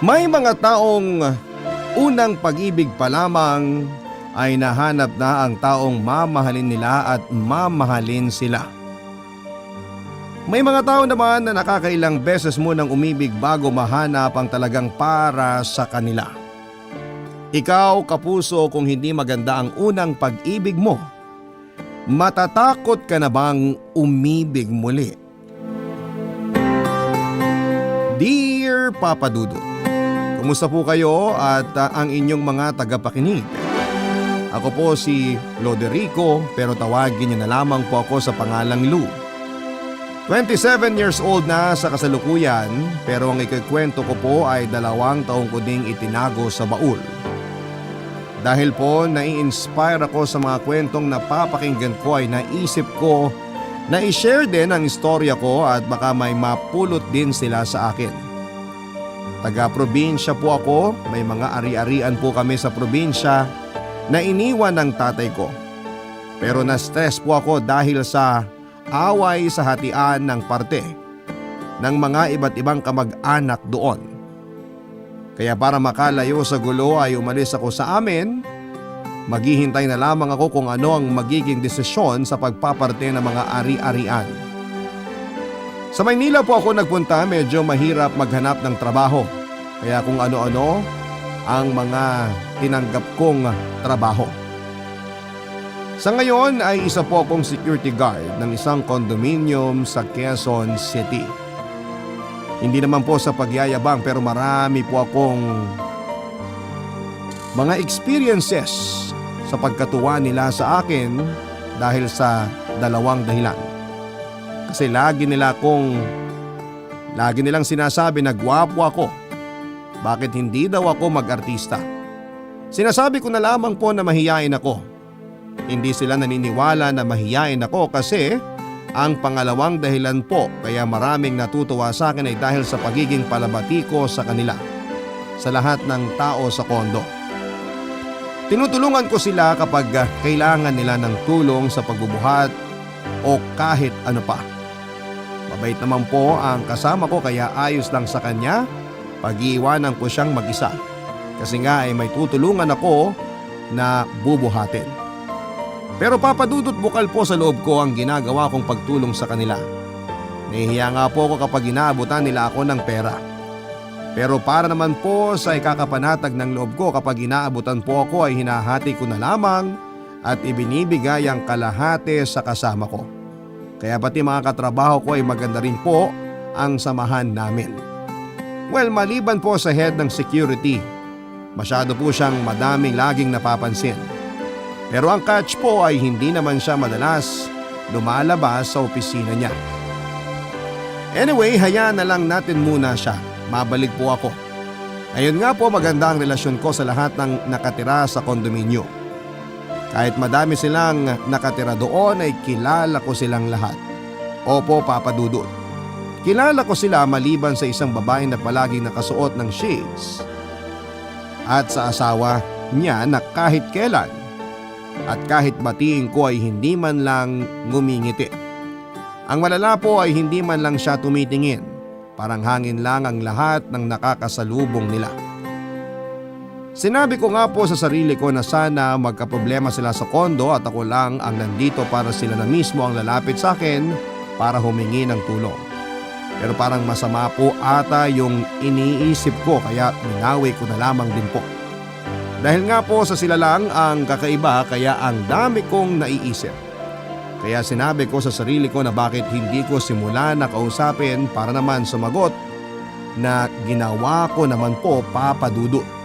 May mga taong unang pag-ibig pa lamang ay nahanap na ang taong mamahalin nila at mamahalin sila. May mga tao naman na nakakailang beses mo nang umibig bago mahanap ang talagang para sa kanila. Ikaw, kapuso, kung hindi maganda ang unang pag-ibig mo, matatakot ka na bang umibig muli? Dear Papa Dudut, kumusta po kayo at ang inyong mga tagapakinig? Ako po si Loderico pero tawagin niyo na lamang po ako sa pangalang Lou. 27 years old na sa kasalukuyan pero ang ikikwento ko po ay 2 taong ko ding itinago sa baul. Dahil po nai-inspire ako sa mga kwentong napapakinggan ko ay naisip ko na i-share din ang istorya ko at baka may mapulot din sila sa akin. Taga-probinsya po ako, may mga ari-arian po kami sa probinsya na iniwan ng tatay ko. Pero na-stress po ako dahil sa away sa hatian ng parte ng mga iba't ibang kamag-anak doon. Kaya para makalayo sa gulo ay umalis ako sa amin. Maghihintay na lamang ako kung ano ang magiging desisyon sa pagpaparte ng mga ari-arian. Sa Maynila po ako nagpunta, medyo mahirap maghanap ng trabaho. Kaya kung ano-ano ang mga tinanggap kong trabaho. Sa ngayon ay isa po akong security guard ng isang condominium sa Quezon City. Hindi naman po sa pagyayabang pero marami po akong mga experiences sa pagkatuwa nila sa akin dahil sa 2 dahilan. Kasi lagi nilang sinasabi na gwapo ako. Bakit hindi daw ako mag-artista? Sinasabi ko na lamang po na mahiyain ako. Hindi sila naniniwala na mahiyain ako kasi ang pangalawang dahilan po kaya maraming natutuwa sa akin ay dahil sa pagiging palabati ko sa kanila, sa lahat ng tao sa kondo. Tinutulungan ko sila kapag kailangan nila ng tulong sa pagbubuhat o kahit ano pa. Mabait naman po ang kasama ko kaya ayos lang sa kanya pag-iiwanan ko siyang mag-isa. Kasi nga ay may tutulungan ako na bubuhatin. Pero papadudot bukal po sa loob ko ang ginagawa kong pagtulong sa kanila. Nahihiya nga po ako kapag inaabutan nila ako ng pera. Pero para naman po sa ikakapanatag ng loob ko kapag inaabutan po ako ay hinahati ko na lamang at ibinibigay ang kalahati sa kasama ko. Kaya pati mga katrabaho ko ay maganda rin po ang samahan namin. Well, maliban po sa head ng security, masyado po siyang madaming laging napapansin. Pero ang catch po ay hindi naman siya madalas lumalabas sa opisina niya. Anyway, hayaan na lang natin muna siya. Mabalik po ako. Ayun nga po maganda ang relasyon ko sa lahat ng nakatira sa kondominyo. Kahit madami silang nakatira doon ay kilala ko silang lahat. Opo, Papa Dudut. Kilala ko sila maliban sa isang babae na palaging nakasuot ng shades. At sa asawa niya na kahit kailan at kahit batiin ko ay hindi man lang ngumingiti. Ang malala po ay hindi man lang siya tumitingin. Parang hangin lang ang lahat ng nakakasalubong nila. Sinabi ko nga po sa sarili ko na sana magkaproblema sila sa kondo at ako lang ang nandito para sila na mismo ang lalapit sa akin para humingi ng tulong. Pero parang masama po ata yung iniisip ko kaya minawi ko na lamang din po. Dahil nga po sa sila lang ang kakaiba kaya ang dami kong naiisip. Kaya sinabi ko sa sarili ko na bakit hindi ko simula na kausapin para naman sumagot na ginawa ko naman po, Papa Dudut.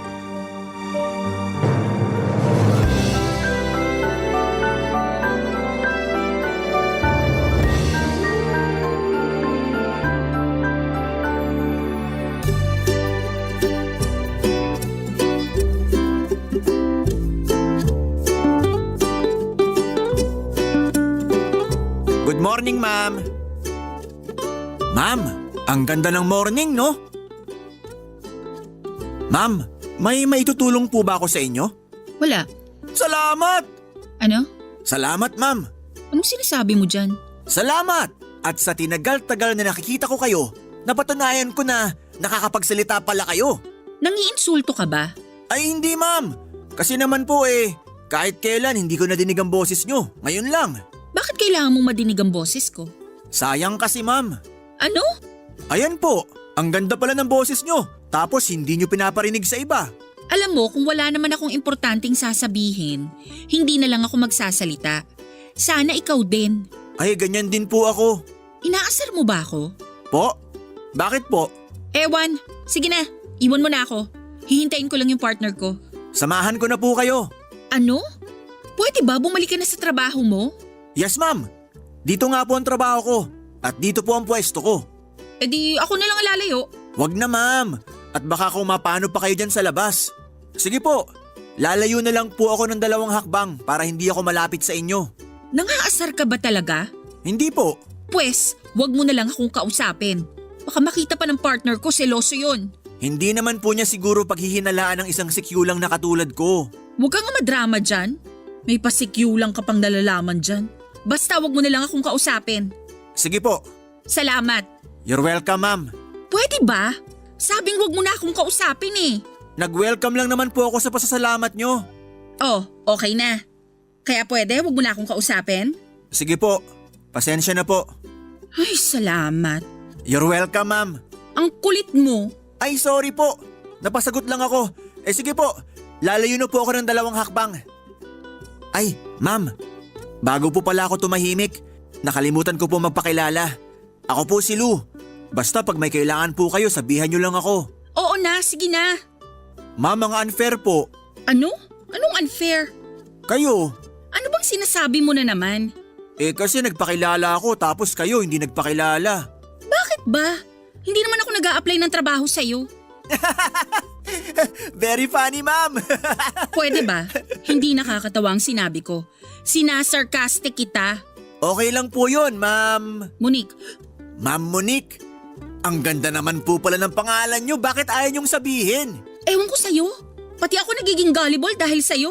Good morning, ma'am. Ma'am, ang ganda ng morning, no? Ma'am, may maitutulong po ba ako sa inyo? Wala. Salamat! Ano? Salamat, ma'am. Anong sinasabi mo dyan? Salamat! At sa tinagal-tagal na nakikita ko kayo, napatunayan ko na nakakapagsalita pala kayo. Nangiinsulto ka ba? Ay hindi, ma'am. Kasi naman po kahit kailan hindi ko nadinig ang boses nyo. Ngayon lang. Bakit kailangan mong madinig ang boses ko? Sayang kasi ma'am. Ano? Ayan po, ang ganda pala ng boses nyo. Tapos hindi nyo pinaparinig sa iba. Alam mo, kung wala naman akong importanteng sasabihin, hindi na lang ako magsasalita. Sana ikaw din. Ay, ganyan din po ako. Inaasar mo ba ako? Po? Bakit po? Ewan, sige na, iwan mo na ako. Hihintayin ko lang yung partner ko. Samahan ko na po kayo. Ano? Pwede ba bumalik ka na sa trabaho mo? Yes ma'am. Dito nga po ang trabaho ko. At dito po ang pwesto ko. E di ako na lang lalayo. Wag na ma'am. At baka kung mapano pa kayo dyan sa labas. Sige po. Lalayo na lang po ako ng 2 hakbang para hindi ako malapit sa inyo. Nangaasar ka ba talaga? Hindi po. Pwes, wag mo na lang akong kausapin. Baka makita pa ng partner ko, seloso yun. Hindi naman po niya siguro paghihinalaan ng isang sikyulang na katulad ko. Huwag ka nga madrama dyan. May pasikyo lang ka pang nalalaman dyan. Basta wag mo na lang akong kausapin. Sige po. Salamat. You're welcome ma'am. Pwede ba? Sabing wag mo na akong kausapin eh. Nag-welcome lang naman po ako sa pasasalamat nyo. Oh, okay na. Kaya pwede, wag mo na akong kausapin? Sige po. Pasensya na po. Ay, salamat. You're welcome ma'am. Ang kulit mo. Ay sorry po. Napasagot lang ako. Sige po. Lalayo na po ako ng 2 hakbang. Ay, ma'am. Bago po pala ako tumahimik, nakalimutan ko po magpakilala. Ako po si Lou. Basta pag may kailangan po kayo, sabihan nyo lang ako. Oo na, sige na. Ma'am, mga unfair po. Ano? Anong unfair? Kayo. Ano bang sinasabi mo na naman? Kasi nagpakilala ako tapos kayo hindi nagpakilala. Bakit ba? Hindi naman ako nag-a-apply ng trabaho sa'yo. Very funny, ma'am. Pwede ba? Hindi nakakatawa ang sinabi ko. Sinasarcastic kita. Okay lang po yun, ma'am. Monique, Ma'am Monique. Ang ganda naman po pala ng pangalan nyo. Bakit ayaw nyong sabihin? ewan ko sa'yo. Pati ako nagiging gullible dahil sa'yo.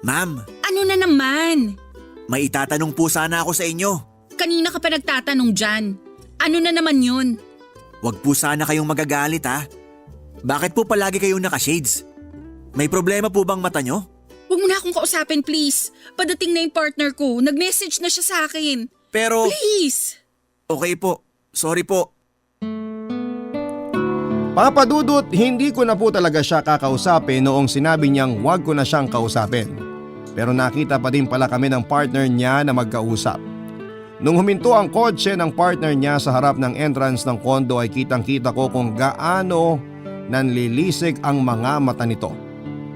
Ma'am, Ano na naman? may itatanong po sana ako sa inyo. Kanina ka pa nagtatanong dyan. Ano na naman yun? Huwag po sana kayong magagalit ha. Bakit po palagi kayong naka-shades? May problema po bang mata nyo? Huwag mo na akong kausapin, please. Padating na yung partner ko. Nag-message na siya sa akin. Pero, Please. okay po. Sorry po. Papa Dudut, hindi ko na po talaga siya kakausapin noong sinabi niyang wag ko na siyang kausapin. Pero nakita pa din pala kami ng partner niya na magkausap. Nung huminto ang kotse ng partner niya sa harap ng entrance ng kondo ay kitang-kita ko kung gaano nanlilisik ang mga mata nito.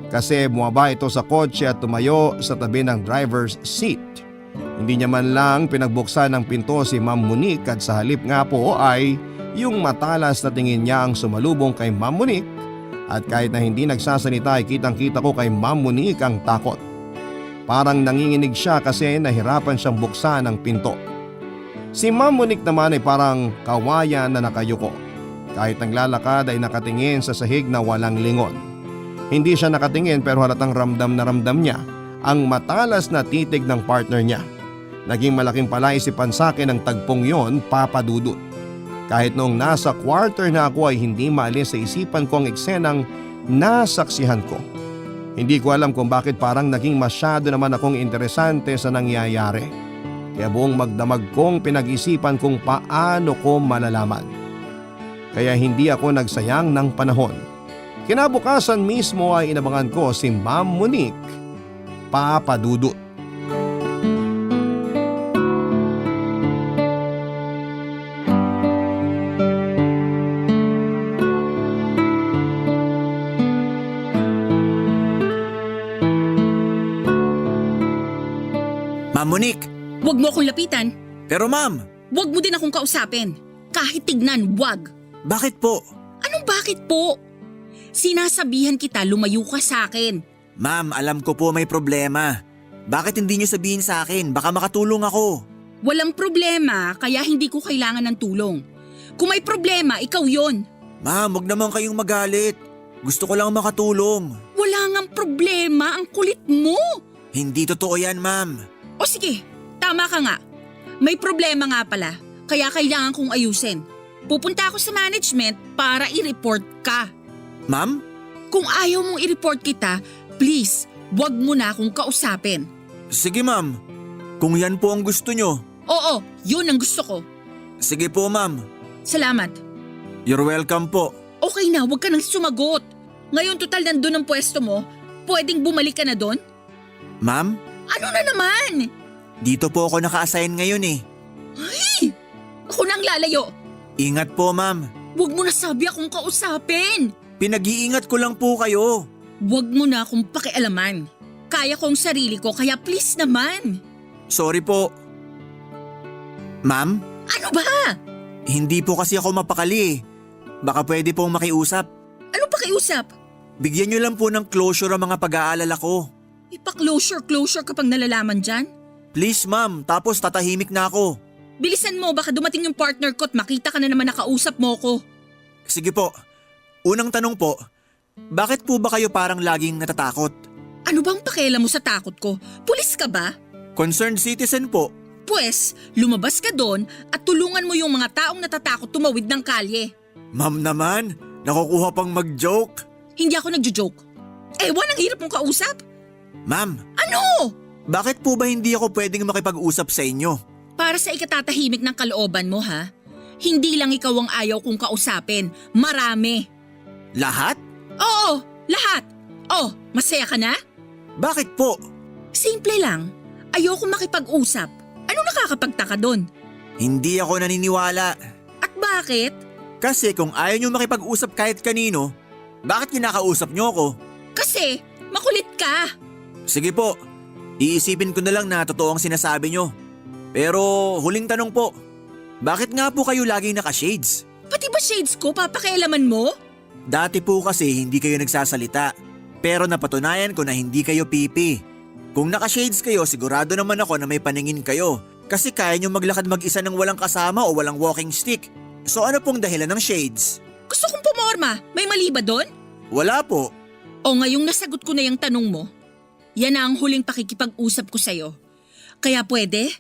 Kasi bumaba ito sa kotse at tumayo sa tabi ng driver's seat. Hindi niya man lang pinagbuksan ng pinto si Ma'am Monique at sa halip nga po ay yung matalas na tingin niya ang sumalubong kay Ma'am Monique. At kahit na hindi nagsasalita ay kitang-kita ko kay Ma'am Monique ang takot. Parang nanginginig siya kasi nahirapan siyang buksan ang pinto. Si Ma'am Monique naman ay parang kawayan na nakayuko. Kahit naglalakad ay nakatingin sa sahig na walang lingon. Hindi siya nakatingin pero halatang ramdam na ramdam niya ang matalas na titig ng partner niya. Naging malaking palaisipan sa akin ang tagpong yon, Papa Dudut. Kahit noong nasa quarter na ako ay hindi maalis sa isipan ko ang eksenang nasaksihan ko. Hindi ko alam kung bakit parang naging masyado naman akong interesante sa nangyayari. Kaya buong magdamag kong pinag-isipan kung paano ko malalaman. Kaya hindi ako nagsayang ng panahon. Kinabukasan mismo ay inabangan ko si Ma'am Monique, Papa Dudut. Ma'am Monique, Huwag mo akong lapitan. pero ma'am, Huwag mo din akong kausapin. Kahit tignan, wag. bakit po? Anong bakit po? Sinasabihan kita lumayo ka sa akin. Ma'am, alam ko po may problema. Bakit hindi niyo sabihin sa akin? Baka makatulong ako. Walang problema kaya hindi ko kailangan ng tulong. Kung may problema, ikaw yon. Ma'am, wag naman kayong magalit. Gusto ko lang makatulong. Wala ngang problema, ang kulit mo. Hindi totoo yan, ma'am. O sige, tama ka nga. May problema nga pala, kaya kailangan kong ayusin. Pupunta ako sa management para i-report ka. Ma'am? Kung ayaw mong i-report kita, please, wag mo na akong kausapin. Sige ma'am. Kung yan po ang gusto nyo. Oo, yun ang gusto ko. Sige po, ma'am. Salamat. You're welcome po. Okay na, huwag ka nang sumagot. Ngayon total nandun ang pwesto mo, pwedeng bumalik ka na doon? Ma'am, Ano na naman? dito po ako naka-assign ngayon eh. Ako nang lalayo. Ingat po, ma'am. Huwag mo na sabi akong kausapin. Pinag-iingat ko lang po kayo. Huwag mo na akong pakialaman. Kaya kong sarili ko kaya please naman. Sorry po. Ma'am, Ano ba? hindi po kasi ako mapakali eh. Baka pwede pong makiusap. Ano pakiusap? Bigyan niyo lang po ng closure ang mga pag-aalala ko. Ipa-closure kapag nalalaman dyan? Please, ma'am. Tapos tatahimik na ako. Bilisan mo, baka dumating yung partner ko at makita ka na naman nakausap mo ko. Sige po. Unang tanong po, bakit po ba kayo parang laging natatakot? Ano bang pakialam mo sa takot ko? Pulis ka ba? Concerned citizen po. Pwes, lumabas ka doon at tulungan mo yung mga taong natatakot tumawid ng kalye. Ma'am naman, nakukuha pang mag-joke. Hindi ako nagjo-joke. Ewan, ang hirap mong kausap. Ma'am, Ano? bakit po ba hindi ako pwedeng makipag-usap sa inyo? Para sa ikatatahimik ng kalooban mo ha? Hindi lang ikaw ang ayaw kong kausapin. Marami. Lahat? Oo, lahat. Oh, masaya ka na? Bakit po? Simple lang. Ayoko makipag-usap. Ano nakakapagtaka doon? Hindi ako naniniwala. At bakit? Kasi kung ayaw nyo makipag-usap kahit kanino, bakit kinakausap nyo ako? Kasi makulit ka. Sige po, iisipin ko na lang na totoo ang sinasabi nyo. Pero huling tanong po, bakit nga po kayo laging naka-shades? Pati ba shades ko papakialaman mo? Dati po kasi hindi kayo nagsasalita, pero napatunayan ko na hindi kayo pipi. Kung naka-shades kayo, sigurado naman ako na may paningin kayo kasi kaya nyo maglakad mag-isa ng walang kasama o walang walking stick. So ano pong dahilan ng shades? Gusto kong pumorma. May mali ba doon? Wala po. O ngayong nasagot ko na yung tanong mo, yan na ang huling pakikipag-usap ko sa'yo. Kaya pwede,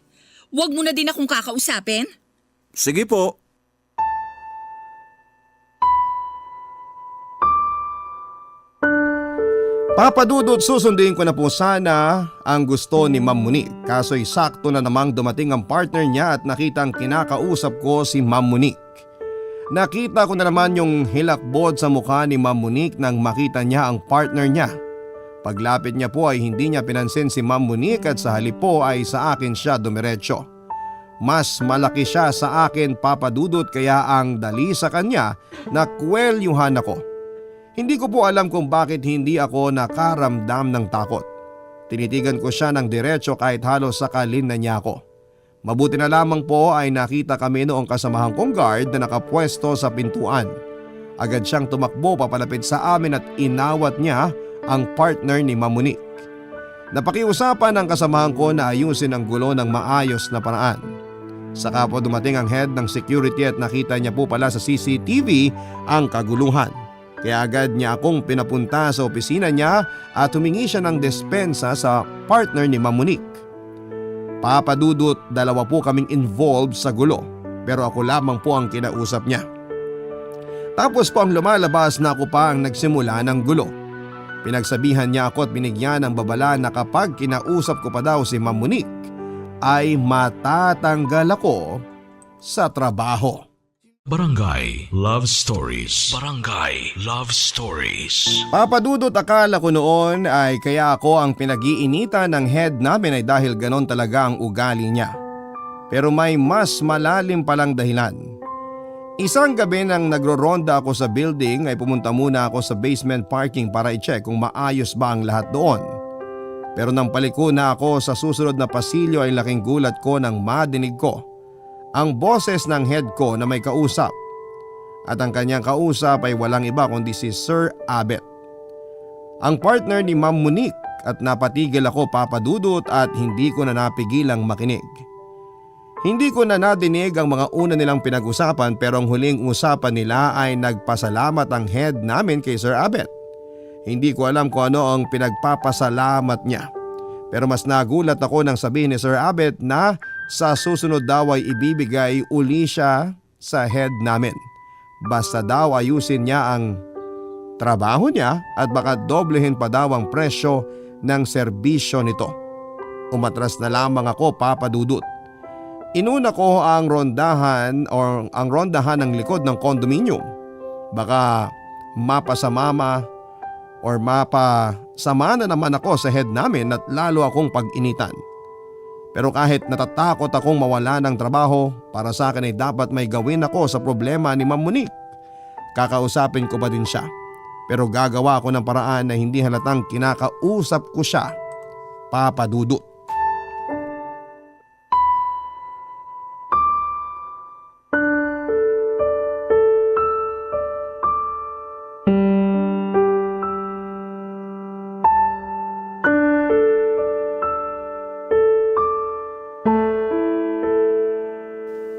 wag mo na din akong kakausapin? Sige po. Papadudot, susundin ko na po sana ang gusto ni Ma'am Monique. Kaso'y sakto na namang dumating ang partner niya at nakitang kinakausap ko si Ma'am Monique. Nakita ko na naman yung hilakbod sa mukha ni Ma'am Monique nang makita niya ang partner niya. Paglapit niya po ay hindi niya pinansin si Ma'am Monique at sa halip po ay sa akin siya dumiretso. Mas malaki siya sa akin, Papadudot, kaya ang dali sa kanya na kwelyuhan ako. Hindi ko po alam kung bakit hindi ako nakaramdam ng takot. Tinitigan ko siya ng diretso kahit halos sakalin na niya ako. Mabuti na lamang po ay nakita kami noong kasamahan kong guard na nakapwesto sa pintuan. Agad siyang tumakbo papalapit sa amin at inawat niya ang partner ni Ma'am Monique. Napakiusapan ng kasamahan ko na ayusin ang gulo ng maayos na paraan. Saka po dumating ang head ng security at nakita niya po pala sa CCTV ang kaguluhan. Kaya agad niya akong pinapunta sa opisina niya at humingi siya ng despensa sa partner ni Ma'am Monique. Papadudot, dalawa po kaming involved sa gulo pero ako lamang po ang kinausap niya. Tapos po ang lumalabas na ako pa ang nagsimula ng gulo. Pinagsabihan niya ako at binigyan ng babala na kapag kinausap ko pa daw si Ma'am Monique ay matatanggal ako sa trabaho. Barangay Love Stories. Barangay Love Stories. Papadudot, akala ko noon ay kaya ako ang pinag-iinitan ng head namin ay dahil ganon talaga ang ugali niya. Pero may mas malalim palang dahilan. Isang gabi nang nagro-ronda ako sa building ay pumunta muna ako sa basement parking para i-check kung maayos ba ang lahat doon. Pero nang paliko na ako sa susunod na pasilyo ay laking gulat ko nang madinig ko ang boses ng head ko na may kausap. At ang kanyang kausap ay walang iba kundi si Sir Abet, ang partner ni Ma'am Monique, at napatigil ako, Papadudot, at hindi ko na napigilang makinig. Hindi ko na nadinig ang mga una nilang pinag-usapan pero ang huling usapan nila ay nagpasalamat ang head namin kay Sir Abet. Hindi ko alam kung ano ang pinagpapasalamat niya. Pero mas nagulat ako nang sabihin ni Sir Abet na sa susunod daw ay ibibigay uli siya sa head namin. Basta daw ayusin niya ang trabaho niya at baka doblehin pa daw ang presyo ng serbisyo nito. Umatras na lamang ako, Papadudot. Inuna ko ang rondahan ng likod ng condominium. Baka mapasama na naman ako sa head namin at lalo akong pag-initan. Pero kahit natatakot akong mawala ng trabaho, para sa akin ay dapat may gawin ako sa problema ni Ma'am Monique. Kakausapin ko ba din siya? Pero gagawa ako ng paraan na hindi halatang kinakausap ko siya, Papa Dudut.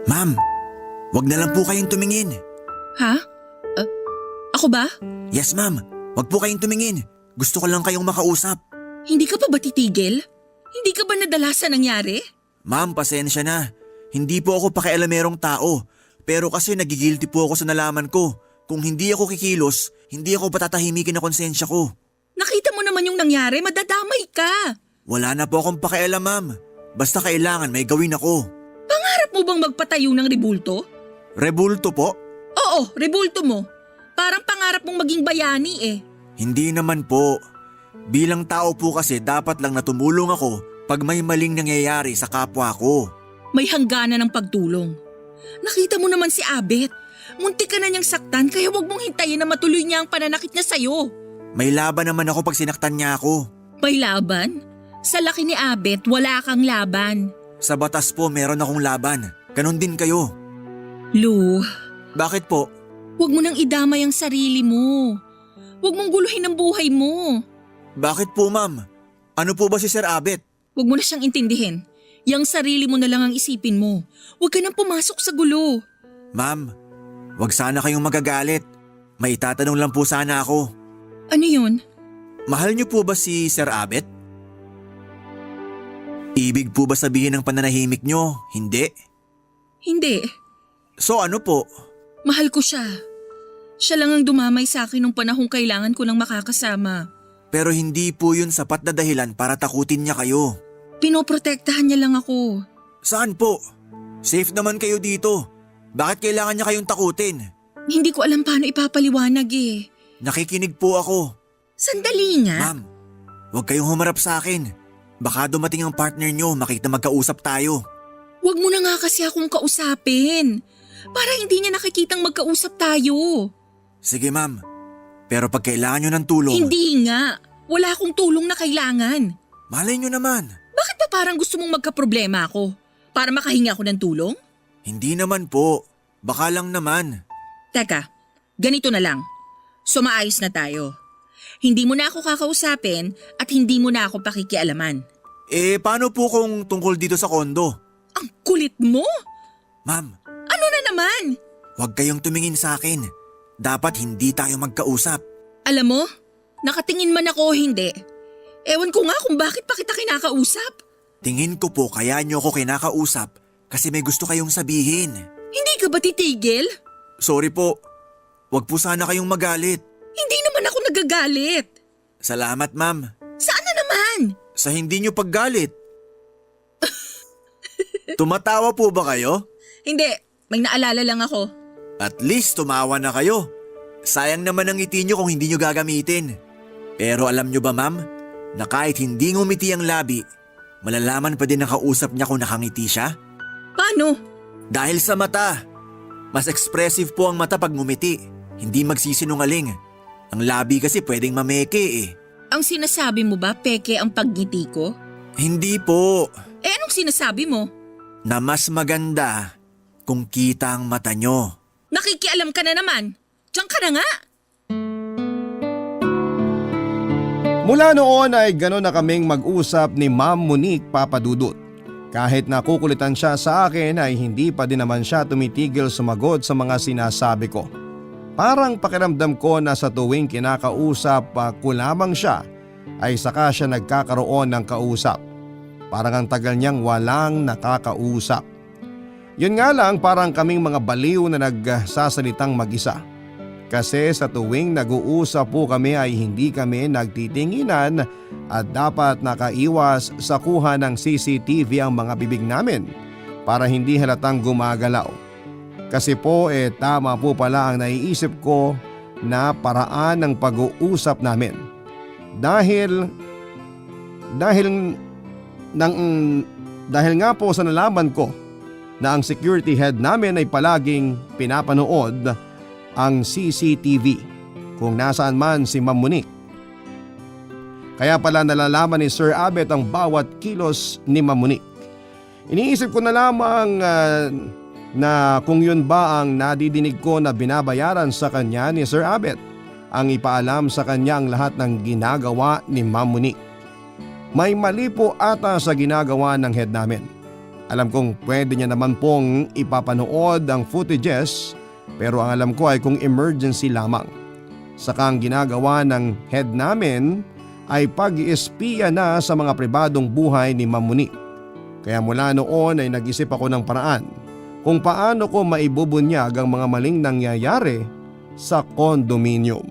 Ma'am, wag na lang po kayong tumingin. Ha? Ako ba? Yes ma'am, wag po kayong tumingin. Gusto ko lang kayong makausap. Hindi ka pa ba titigil? Hindi ka ba nadala sa nangyari? Ma'am, pasensya na. Hindi po ako pakialamerong tao. Pero kasi nagigilty po ako sa nalaman ko. Kung hindi ako kikilos, hindi ako patatahimikin na konsensya ko. Nakita mo naman yung nangyari, madadamay ka. Wala na po akong pakialam ma'am. Basta kailangan may gawin ako. Pangarap mo bang magpatayo ng rebulto? Rebulto po? Oo, rebulto mo. Parang pangarap mong maging bayani eh. Hindi naman po. Bilang tao po kasi dapat lang na tumulong ako pag may maling nangyayari sa kapwa ko. May hangganan ng pagtulong. Nakita mo naman si Abet. Muntik ka na niyang saktan kaya wag mong hintayin na matuloy niya ang pananakit niya sa'yo. May laban naman ako pag sinaktan niya ako. May laban? Sa laki ni Abet, wala kang laban. Sa batas po meron akong laban. Ganon din kayo. Lou, Bakit po? wag mo nang idamay ang sarili mo. Wag mong guluhin ang buhay mo. Bakit po ma'am? Ano po ba si Sir Abet? Wag mo na siyang intindihin. Yang sarili mo na lang ang isipin mo. Wag ka nang pumasok sa gulo. Ma'am, wag sana kayong magagalit. May itatanong lang po sana ako. Ano yun? Mahal niyo po ba si Sir Abet? Ibig po ba sabihin ng pananahimik niyo? Hindi. Hindi. So ano po? Mahal ko siya. Siya lang ang dumamay sa akin nung panahong kailangan ko ng makakasama. Pero hindi po yun sapat na dahilan para takutin niya kayo. Pinoprotektahan niya lang ako. Saan po? Safe naman kayo dito. Bakit kailangan niya kayong takutin? Hindi ko alam paano ipapaliwanag eh. Nakikinig po ako. Sandali nga. Ma'am, huwag kayong humarap sa akin. Baka dumating ang partner niyo, makita magkausap tayo. Huwag mo na nga kasi akong kausapin. Para hindi niya nakikitang magkausap tayo. Sige ma'am, pero pag kailangan niyo ng tulong… Hindi nga. Wala akong tulong na kailangan. Malay niyo naman. Bakit ba parang gusto mong magkaproblema ako? Para makahinga ako ng tulong? Hindi naman po. Baka lang naman. Teka, ganito na lang. Sumaayos na tayo. Hindi mo na ako kakausapin at hindi mo na ako pakikialaman. Paano po kung tungkol dito sa kondo? Ang kulit mo! Ma'am, Ano na naman? huwag kayong tumingin sa akin. Dapat hindi tayo magkausap. Alam mo, nakatingin man ako o hindi. Ewan ko nga kung bakit pa kita kinakausap. Tingin ko po kaya niyo ako kinakausap kasi may gusto kayong sabihin. Hindi ka ba titigil? Sorry po. Huwag po sana kayong magalit. Hindi naman ako nagagalit. Salamat ma'am. Saan na naman? Sa hindi niyo paggalit. Tumatawa po ba kayo? Hindi, may naalala lang ako. At least tumawa na kayo. Sayang naman ang ngiti niyo kung hindi niyo gagamitin. Pero alam niyo ba ma'am, na kahit hindi ngumiti ang labi, malalaman pa din ng kausap niya kung nakangiti siya? Paano? Dahil sa mata. Mas expressive po ang mata pag ngumiti, hindi magsisinungaling. Ang labi kasi pwedeng mameke eh. Ang sinasabi mo ba peke ang pagngiti ko? Hindi po. Anong sinasabi mo? Na mas maganda kung kita ang mata nyo. Nakikialam ka na naman. Diyan ka na nga. Mula noon ay gano'n na kaming mag-usap ni Ma'am Monique, Papa Dudut. Kahit nakukulitan siya sa akin ay hindi pa din naman siya tumitigil sumagot sa mga sinasabi ko. Parang pakiramdam ko na sa tuwing kinakausap ko lamang siya ay saka siya nagkakaroon ng kausap. Parang ang tagal niyang walang nakakausap. Yun nga lang parang kaming mga baliw na nagsasalitang mag-isa. Kasi sa tuwing nag-uusap po kami ay hindi kami nagtitinginan at dapat nakaiwas sa kuha ng CCTV ang mga bibig namin. para hindi halatang gumagalaw. Kasi po tama po pala ang naiisip ko na paraan ng pag-uusap namin. Dahil nga po sa nalaman ko na ang security head namin ay palaging pinapanood ang CCTV kung nasaan man si Ma'am Monique. Kaya pala nalalaman ni Sir Abet ang bawat kilos ni Ma'am Monique. Iniisip ko na lamang na kung yun ba ang nadidinig ko na binabayaran sa kanya ni Sir Abet ang ipaalam sa kanya ang lahat ng ginagawa ni Ma'am Monique. May mali po ata sa ginagawa ng head namin. Alam kong pwede niya naman pong ipapanood ang footages pero ang alam ko ay kung emergency lamang. Saka ang ginagawa ng head namin ay pag-i-espiya na sa mga pribadong buhay ni Ma'am Monique. Kaya mula noon ay nag-isip ako ng paraan kung paano ko maibubunyag ang mga maling nangyayari sa condominium.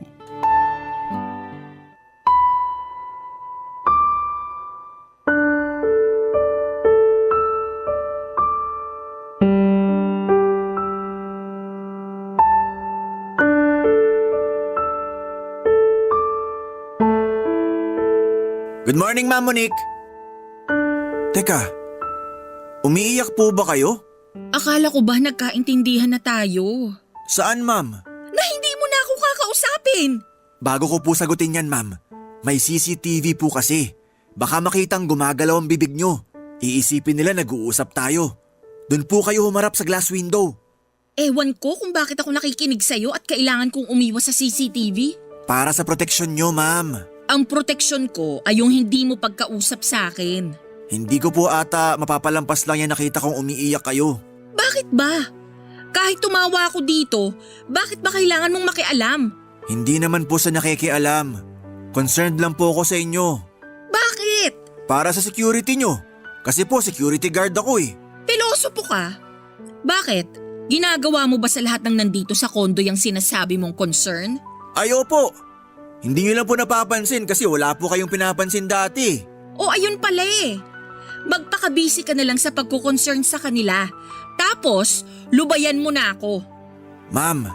Good morning, Ma'am Monique. Teka, umiiyak po ba kayo? Akala ko ba nagkaintindihan na tayo? Saan, ma'am? Na hindi mo na ako kakausapin. Bago ko po sagutin yan, ma'am. May CCTV po kasi. Baka makitang gumagalaw ang bibig nyo. Iisipin nila nag-uusap tayo. Doon po kayo humarap sa glass window. Ewan ko kung bakit ako nakikinig sa'yo at kailangan kong umiwas sa CCTV. Para sa proteksyon nyo, ma'am. Ang proteksyon ko ay yung hindi mo pagkausap sa akin. Hindi ko po ata mapapalampas lang yan nakita kong umiiyak kayo. Bakit ba? Kahit tumawa ako dito, bakit ba kailangan mong makialam? Hindi naman po sa nakikialam. Concerned lang po ako sa inyo. Bakit? Para sa security nyo. Kasi po security guard ako eh. Pilosopo ka? Bakit? Ginagawa mo ba sa lahat ng nandito sa kondo yung sinasabi mong concern? Ayo po. Hindi nyo lang po napapansin kasi wala po kayong pinapansin dati. O ayun pala eh. Magpaka-busy ka na lang sa pagkukoncern sa kanila. Tapos, lubayan mo na ako. Ma'am,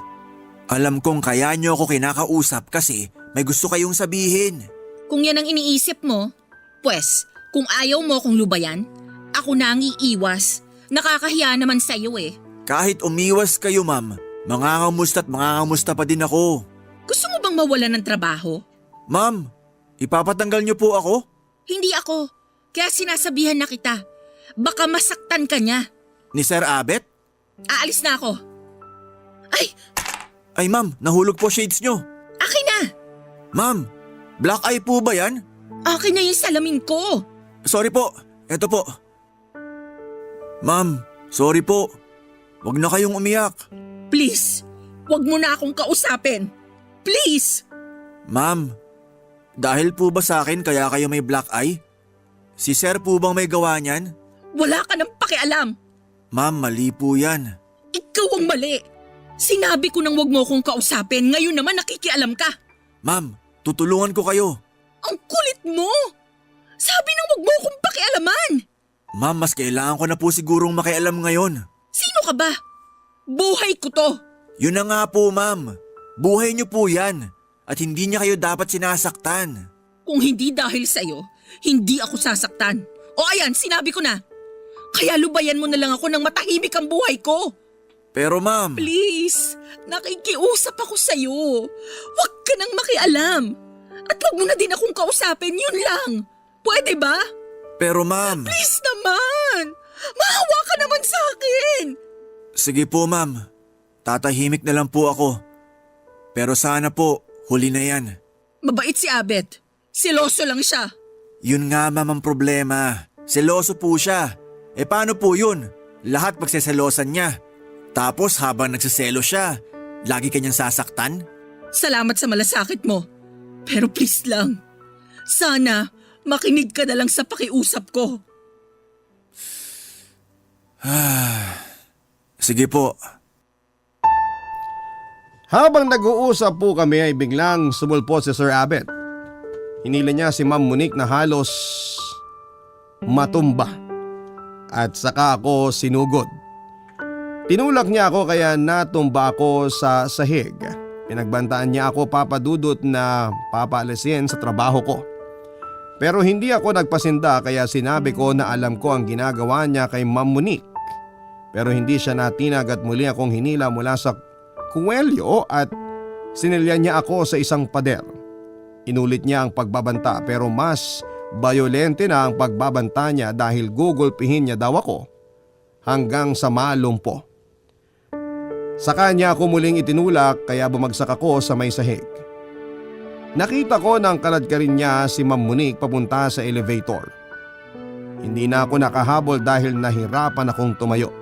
alam kong kaya nyo ako kinakausap kasi may gusto kayong sabihin. Kung yan ang iniisip mo, pues, kung ayaw mo akong lubayan, ako na ang iiwas. Nakakahiya naman sa'yo eh. Kahit umiwas kayo, ma'am, mangangamusta at mangangamusta pa din ako. Gusto mo bang mawalan ng trabaho? Ma'am, ipapatanggal nyo po ako? Hindi ako. Kaya sinasabihan na kita. Baka masaktan ka niya. Ni Sir Abet? Aalis na ako. Ay ma'am, nahulog po shades nyo. Akin na! Ma'am, black eye po ba yan? Akin na yung salamin ko. Sorry po, eto po. Ma'am, sorry po. Huwag na kayong umiyak. Please, wag mo na akong kausapin. Please! Ma'am, dahil po ba sa akin kaya kayo may black eye? Si Sir po bang may gawa niyan? Wala ka ng pakialam. Ma'am, mali po yan. Ikaw ang mali. Sinabi ko nang wag mo akong kausapin, ngayon naman nakikialam ka. Ma'am, tutulungan ko kayo. Ang kulit mo! Sabi nang wag mo akong pakialaman. Ma'am, mas kailangan ko na po sigurong makialam ngayon. Sino ka ba? Buhay ko to. Yun na nga po, ma'am. Buhay niyo po yan. At hindi niya kayo dapat sinasaktan. Kung hindi dahil sa'yo, hindi ako sasaktan. O ayan, sinabi ko na. Kaya lubayan mo na lang ako nang matahimik ang buhay ko. Pero ma'am… Please, nakikiusap ako sa'yo. Huwag ka nang makialam. At huwag mo na din akong kausapin, yun lang. Pwede ba? Pero ma'am… Please naman! Maawa ka naman sa akin! Sige po ma'am, tatahimik na lang po ako. Pero sana po, huli na yan. Mabait si Abet. Seloso lang siya. Yun nga ma'am ang problema. Seloso po siya. E paano po yun? Lahat pagseselosan niya. Tapos habang nagsaselo siya, lagi kanyang sasaktan? Salamat sa malasakit mo. Pero please lang, sana makinig ka na lang sa pakiusap ko. Sige po. Habang nag-uusap po kami ay biglang sumulpot si Sir Abet. Hinila niya si Ma'am Monique na halos matumba. at saka ako sinugod. Tinulak niya ako kaya natumba ako sa sahig. Pinagbantaan niya ako, Papa Dudut, na papaalisin sa trabaho ko. Pero hindi ako nagpasinda kaya sinabi ko na alam ko ang ginagawa niya kay Ma'am Monique. Pero hindi siya natinag at muli akong hinila mula sa kuwelyo at sinilyan niya ako sa isang pader. Inulit niya ang pagbabanta pero mas bayolente na ang pagbabanta niya dahil gugulpihin niya daw ako hanggang sa malumpo. Sa kanya ako muling itinulak kaya bumagsak ako sa may sahig. Nakita ko ng kaladkarin niya si Ma'am Monique papunta sa elevator. Hindi na ako nakahabol dahil nahirapan akong tumayo.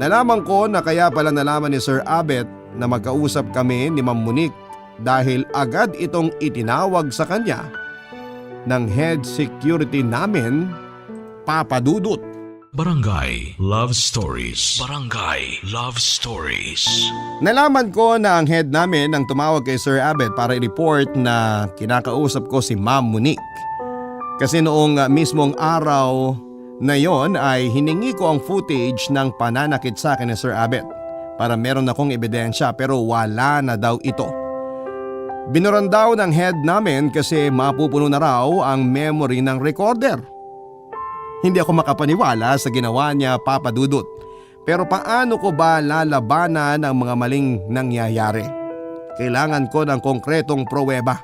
Nalaman ko na kaya pala nalaman ni Sir Abet na magkausap kami ni Ma'am Monique dahil agad itong itinawag sa kanya ng head security namin, Papa Dudut. Barangay Love Stories. Barangay Love Stories. Nalaman ko na ang head namin ang tumawag kay Sir Abet para i-report na kinakausap ko si Ma'am Monique. Kasi noong mismong araw na yon ay hiningi ko ang footage ng pananakit sa akin ni Sir Abet para meron akong ebidensya pero wala na daw ito. Binuran daw ng head namin kasi mapupuno na raw ang memory ng recorder. Hindi ako makapaniwala sa ginawa niya, Papa Dudut. Pero paano ko ba lalabanan ang mga maling nangyayari? Kailangan ko ng konkretong pruweba.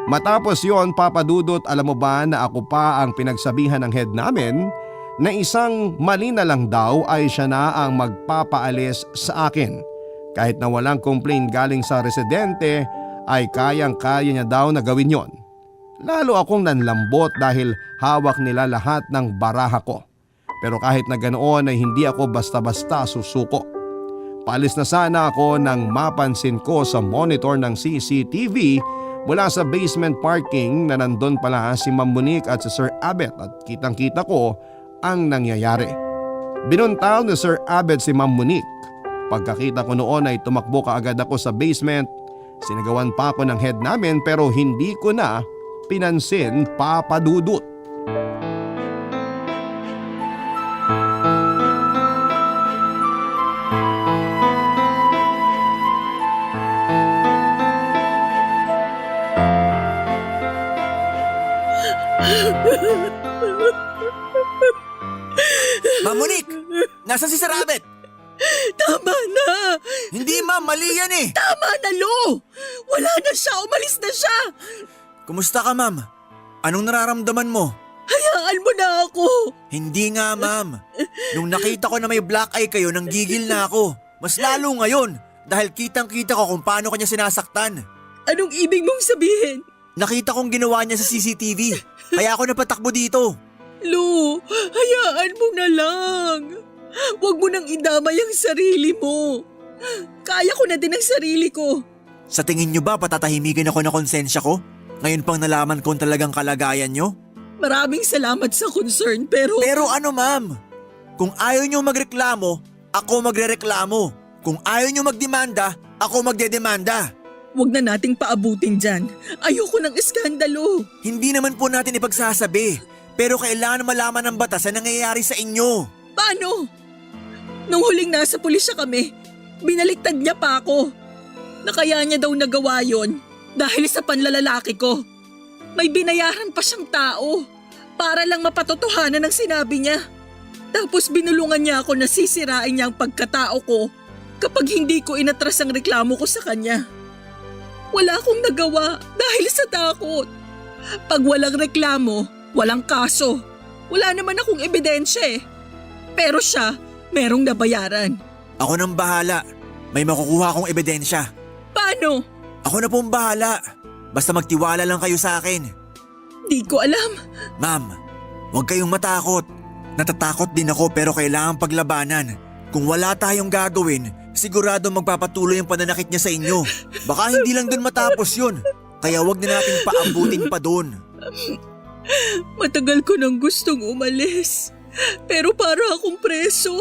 Matapos yon, Papa Dudut, alam mo ba na ako pa ang pinagsabihan ng head namin na isang mali na lang daw ay siya na ang magpapaalis sa akin. Kahit na walang complaint galing sa residente ay kayang-kaya niya daw na gawin yon. Lalo akong nanlambot dahil hawak nila lahat ng baraha ko. Pero kahit na ganoon ay hindi ako basta-basta susuko. Paalis na sana ako nang mapansin ko sa monitor ng CCTV mula sa basement parking na nandun pala si Ma'am Monique at si Sir Abet at kitang-kita ko ang nangyayari. Binuntaw ni Sir Abet si Ma'am Monique. Pagkakita ko noon ay tumakbo kaagad ako sa basement. Sinagawan pa ako ng head namin pero hindi ko na pinansin, Papa Dudut. Ma'am Monique! Nasaan si Sir Abet? Tama na! Hindi ma'am, mali yan eh! Tama na, Lo! Wala na siya! Umalis na siya! Kumusta ka ma'am? Anong nararamdaman mo? Hayaan mo na ako! Hindi nga ma'am. Nung nakita ko na may black eye kayo, nanggigil na ako. Mas lalo ngayon dahil kitang-kita ko kung paano kanya sinasaktan. Anong ibig mong sabihin? Nakita kong ginawa niya sa CCTV. Kaya ako napatakbo dito. Lo, hayaan mo na lang. Huwag mo nang idamay ang sarili mo. Kaya ko na din ang sarili ko. Sa tingin niyo ba patatahimikin ako na konsensya ko? Ngayon pang nalaman kong talagang kalagayan niyo? Maraming salamat sa concern pero… Pero ano ma'am? Kung ayaw niyo magreklamo, ako magrereklamo. Kung ayaw niyo magdemanda, ako magdedemanda. Huwag na nating paabutin dyan. Ayoko ng iskandalo. Hindi naman po natin ipagsasabi. Pero kailangan malaman ng batas na nangyayari sa inyo. Paano? Nung huling nasa pulisya kami, binaliktad niya pa ako. Na kaya niya daw nagawa yon dahil sa panlalalaki ko. May binayaran pa siyang tao para lang mapatotohanan ang sinabi niya. Tapos binulungan niya ako na sisirain niya ang pagkatao ko kapag hindi ko inatras ang reklamo ko sa kanya. Wala akong nagawa dahil sa takot. Pag walang reklamo, walang kaso. Wala naman akong ebidensya eh. Pero siya, merong nabayaran. Ako nang bahala. May makukuha akong ebidensya. Paano? Ako na pong bahala. Basta magtiwala lang kayo sa akin. Di ko alam. Ma'am, huwag kayong matakot. Natatakot din ako pero kailangan paglabanan. Kung wala tayong gagawin, sigurado magpapatuloy ang pananakit niya sa inyo. Baka hindi lang dun matapos yun. Kaya wag na nating paambutin pa dun. Matagal ko nang gustong umalis. Pero para akong preso.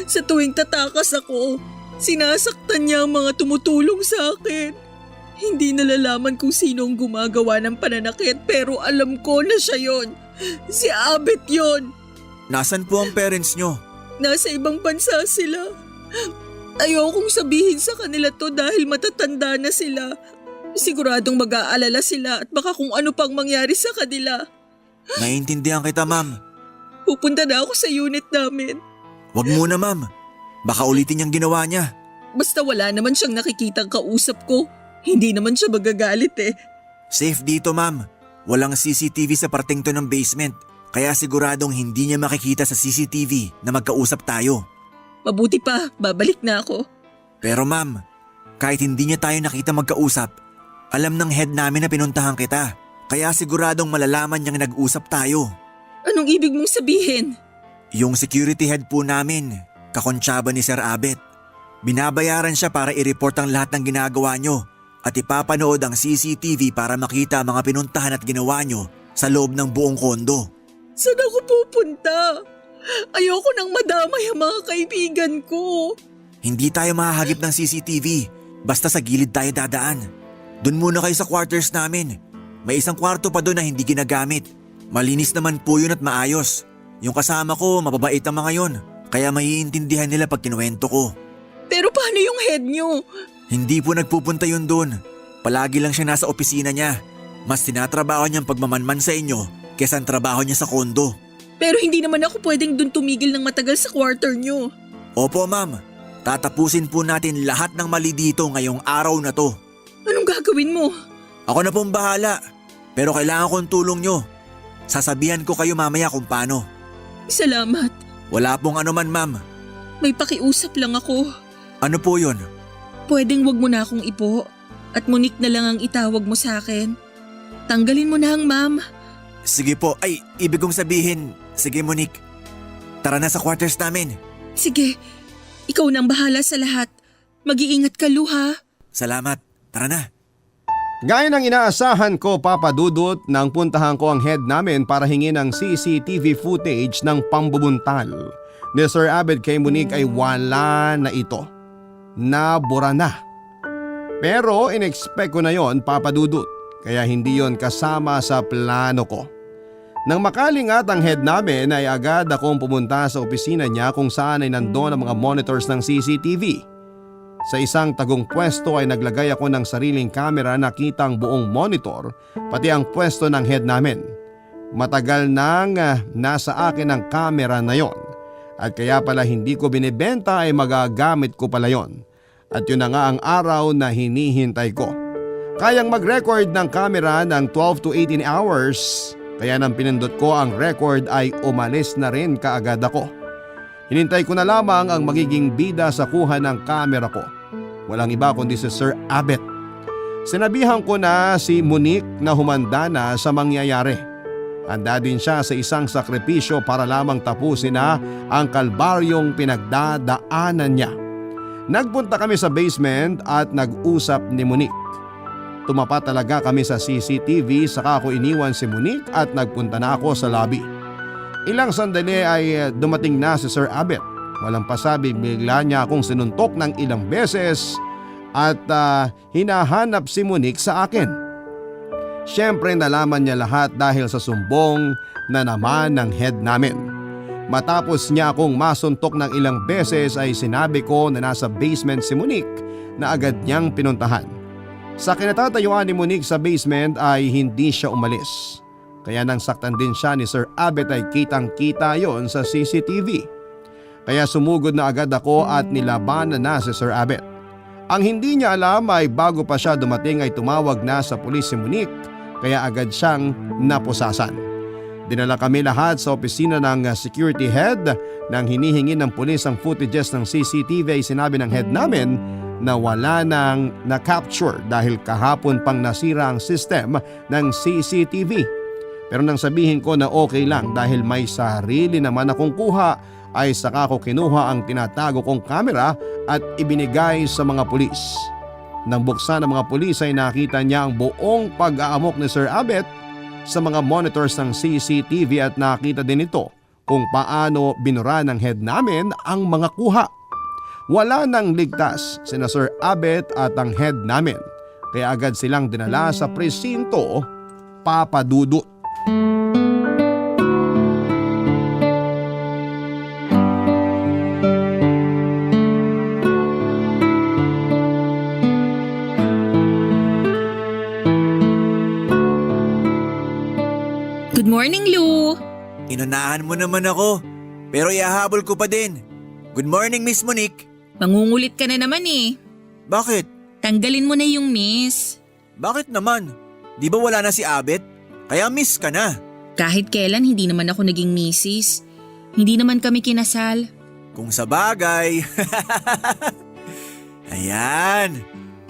Sa tuwing tatakas ako, sinasaktan niya ang mga tumutulong sa akin. Hindi nalalaman kung sino ang gumagawa ng pananakit pero alam ko na siya yon. Si Abet yon. Nasaan po ang parents nyo? Nasa ibang bansa sila. Ayokong sabihin sa kanila to dahil matatanda na sila. Siguradong mag-aalala sila at baka kung ano pang mangyari sa kanila. Naiintindihan kita, ma'am. Pupunta na ako sa unit namin. Wag muna, ma'am. Baka ulitin niyang ginawa niya. Basta wala naman siyang nakikitang kausap ko. Hindi naman siya magagalit eh. Safe dito, ma'am. Walang CCTV sa parteng to ng basement. Kaya siguradong hindi niya makikita sa CCTV na magkausap tayo. Mabuti pa, babalik na ako. Pero ma'am, kahit hindi niya tayo nakita magkausap, alam ng head namin na pinuntahan kita. Kaya siguradong malalaman niyang nag-usap tayo. Anong ibig mong sabihin? Yung security head po namin, kakontsaba ni Sir Abet. Binabayaran siya para i-report ang lahat ng ginagawa nyo at ipapanood ang CCTV para makita ang mga pinuntahan at ginawa nyo sa loob ng buong kondo. Saan ako pupunta? Ayoko nang madamay ang mga kaibigan ko. Hindi tayo mahahagip ng CCTV, basta sa gilid tayo dadaan. Doon muna kayo sa quarters namin. May isang kwarto pa doon na hindi ginagamit. Malinis naman po yun at maayos. Yung kasama ko, mababait ang mga yon. Kaya maiintindihan nila pag kinuwento ko. Pero paano yung head nyo? Hindi po nagpupunta yun doon. Palagi lang siya nasa opisina niya. Mas tinatrabaho niyang pagmamanman sa inyo kesa ang trabaho niya sa kondo. Pero hindi naman ako pwedeng dun tumigil ng matagal sa quarter nyo. Opo ma'am, tatapusin po natin lahat ng mali dito ngayong araw na to. Anong gagawin mo? Ako na pong bahala, pero kailangan kong tulong nyo. Sasabihan ko kayo mamaya kung paano. Salamat. Wala pong anuman ma'am. May pakiusap lang ako. Ano po yun? Pwedeng wag mo na akong ipo at Monique na lang ang itawag mo sa akin. Tanggalin mo na ang ma'am. Sige po, ay ibig kong sabihin, sige Monique. Tara na sa quarters namin. Sige, ikaw nang bahala sa lahat. Mag-iingat ka, Luha. Salamat, tara na. Gaya ng inaasahan ko, Papa Dudut, nang puntahan ko ang head namin para hingin ng CCTV footage ng pambubuntal ni Sir Abed kay Monique ay wala na ito. Nabura na. Pero in-expect ko na yon, Papa Dudut, kaya hindi yon kasama sa plano ko. Nang makalingat ang head namin ay agad akong pumunta sa opisina niya kung saan ay nandoon ang mga monitors ng CCTV. Sa isang tagong pwesto ay naglagay ako ng sariling kamera na kitang buong monitor pati ang pwesto ng head namin. Matagal nang nasa akin ang kamera na yon at kaya pala hindi ko binibenta ay magagamit ko pala yon. At yun na nga ang araw na hinihintay ko. Kayang mag-record ng kamera ng 12 to 18 hours kaya nang pinindot ko ang record ay umalis na rin kaagad ako. Hinintay ko na lamang ang magiging bida sa kuha ng kamera ko. Walang iba kundi si Sir Abet. Sinabihan ko na si Monique na humanda na sa mangyayari. Handa din siya sa isang sakripisyo para lamang tapusin na ang kalbaryong pinagdadaanan niya. Nagpunta kami sa basement at nag-usap ni Monique. Tumapat talaga kami sa CCTV saka ako iniwan si Monique at nagpunta na ako sa lobby. Ilang sandali ay dumating na si Sir Abet. Walang pasabi bigla niya akong sinuntok ng ilang beses at hinahanap si Monique sa akin. Siyempre nalaman niya lahat dahil sa sumbong na naman ng head namin. Matapos niya akong masuntok ng ilang beses ay sinabi ko na nasa basement si Monique na agad niyang pinuntahan. Sa kinatatayuan ni Monique sa basement ay hindi siya umalis. Kaya nang saktan din siya ni Sir Abet ay kitang-kita yon sa CCTV. Kaya sumugod na agad ako at nilabanan na si Sir Abet. Ang hindi niya alam ay bago pa siya dumating ay tumawag na sa pulis si Monique kaya agad siyang napusasan. Dinala kami lahat sa opisina ng security head. Nang hinihingi ng pulis ang footages ng CCTV ay sinabi ng head namin na wala nang na-capture dahil kahapon pang nasira ang system ng CCTV. Pero nang sabihin ko na okay lang dahil may sarili naman akong kuha ay saka ko kinuha ang tinatago kong kamera at ibinigay sa mga pulis. Nang buksan ng mga pulis ay nakita niya ang buong pag-aamok ni Sir Abet sa mga monitors ng CCTV at nakita din ito kung paano binura ng head namin ang mga kuha. Wala nang ligtas sina Sir Abet at ang head namin kaya agad silang dinala sa presinto, Papa Dudut. Inunahan mo naman ako. Pero ihahabol ko pa din. Good morning, Miss Monique. Mangungulit ka na naman eh. Bakit? Tanggalin mo na yung miss. Bakit naman? Di ba wala na si Abet? Kaya miss ka na. Kahit kailan hindi naman ako naging misis. Hindi naman kami kinasal. Kung sa bagay. Ayan.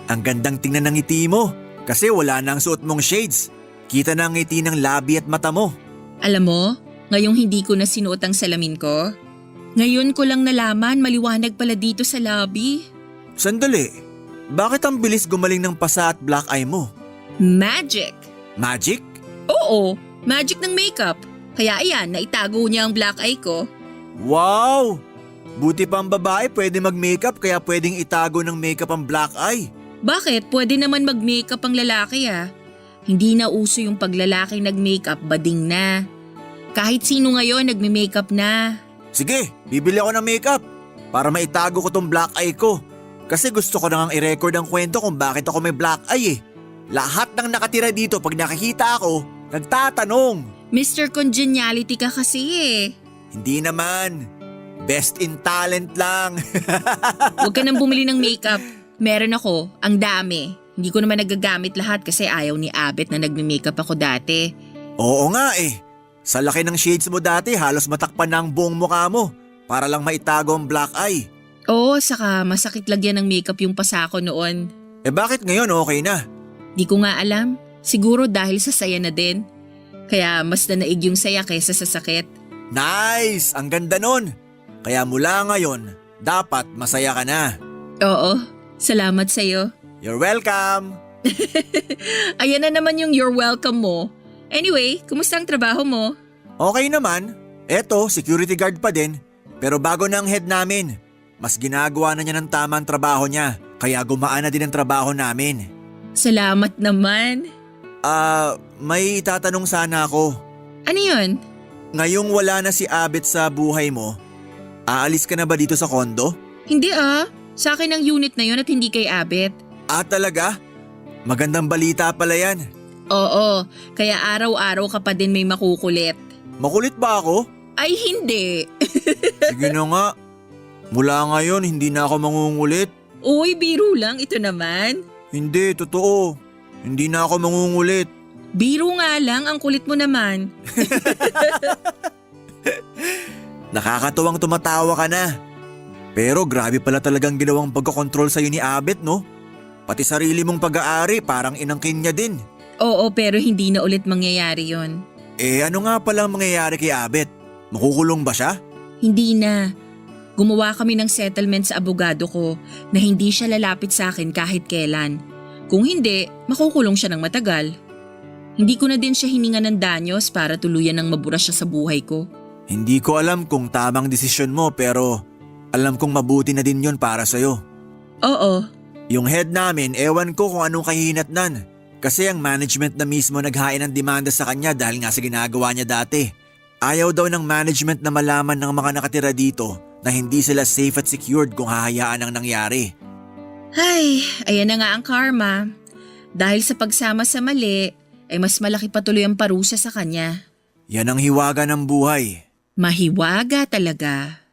Ang gandang tingnan ng ngiti mo. Kasi wala na ang suot mong shades. Kita na ang ngiti ng labi at mata mo. Alam mo, ngayong hindi ko na sinuot ang salamin ko, ngayon ko lang nalaman maliwanag pala dito sa lobby. Sandali. Bakit ang bilis gumaling ng pasa at black eye mo? Magic! Magic? Oo, magic ng makeup. Kaya ayan, naitago niya ang black eye ko. Wow! Buti pa ang babae pwede mag-makeup kaya pwedeng itago ng makeup ang black eye. Bakit? Pwede naman mag-makeup ang lalaki ah. Hindi na uso yung paglalaki nag-makeup, bading na. Kahit sino ngayon nagme-makeup na. Sige, bibili ako ng makeup para maitago ko tong black eye ko. Kasi gusto ko nang i-record ang kwento kung bakit ako may black eye eh. Lahat ng nakatira dito pag nakikita ako, nagtatanong. Mr. Congeniality ka kasi eh. Hindi naman. Best in talent lang. Huwag ka nang bumili ng makeup. Meron ako, ang dami. Hindi ko naman nagagamit lahat kasi ayaw ni Abet na nagme-makeup ako dati. Oo nga eh. Sa laki ng shades mo dati, halos matakpan na ang buong mukha mo para lang maitago ang black eye. Oo, saka masakit lagyan ng makeup yung pasa ko noon. Eh bakit ngayon okay na? Di ko nga alam. Siguro dahil sa saya na din. Kaya mas nanaig yung saya kaysa sa sakit. Nice! Ang ganda nun! Kaya mula ngayon, dapat masaya ka na. Oo, salamat sa'yo. You're welcome! Ayan na naman yung you're welcome mo. Anyway, kumusta ang trabaho mo? Okay naman. Eto, security guard pa din. Pero bago na ang head namin. Mas ginagawa na niya ng tama ang trabaho niya. Kaya gumaan na din ang trabaho namin. Salamat naman. May itatanong sana ako. Ano yun? Ngayong wala na si Abet sa buhay mo, aalis ka na ba dito sa kondo? Hindi ah. Sa akin ang unit na yun at hindi kay Abet. Ah, talaga? Magandang balita pala yan. Oo, kaya araw-araw ka pa din may makukulit. Makulit ba ako? Ay hindi. Sige na nga. Mula ngayon, hindi na ako mangungulit. Uy, biro lang ito naman. Hindi, totoo. Hindi na ako mangungulit. Biro nga lang, ang kulit mo naman. Nakakatuwang tumatawa ka na. Pero grabe pala talagang ginawang pagkokontrol sa'yo ni Abet, no? Pati sarili mong pag-aari parang inangkin niya din. Oo, pero hindi na ulit mangyayari yon. Eh ano nga palang mangyayari kay Abet? Makukulong ba siya? Hindi na. Gumawa kami ng settlement sa abogado ko na hindi siya lalapit sa akin kahit kailan. Kung hindi, makukulong siya ng matagal. Hindi ko na din siya hininga ng danyos para tuluyan ng mabura siya sa buhay ko. Hindi ko alam kung tamang desisyon mo pero alam kong mabuti na din yon para sa'yo. Oo. Yung head namin, ewan ko kung anong kahinatnan. Kasi ang management na mismo naghain ng demanda sa kanya dahil nga sa ginagawa niya dati. Ayaw daw ng management na malaman ng mga nakatira dito na hindi sila safe at secured kung hahayaan ang nangyari. Ay, ayan na nga ang karma. Dahil sa pagsama sa mali, ay mas malaki patuloy ang parusa sa kanya. Yan ang hiwaga ng buhay. Mahiwaga talaga.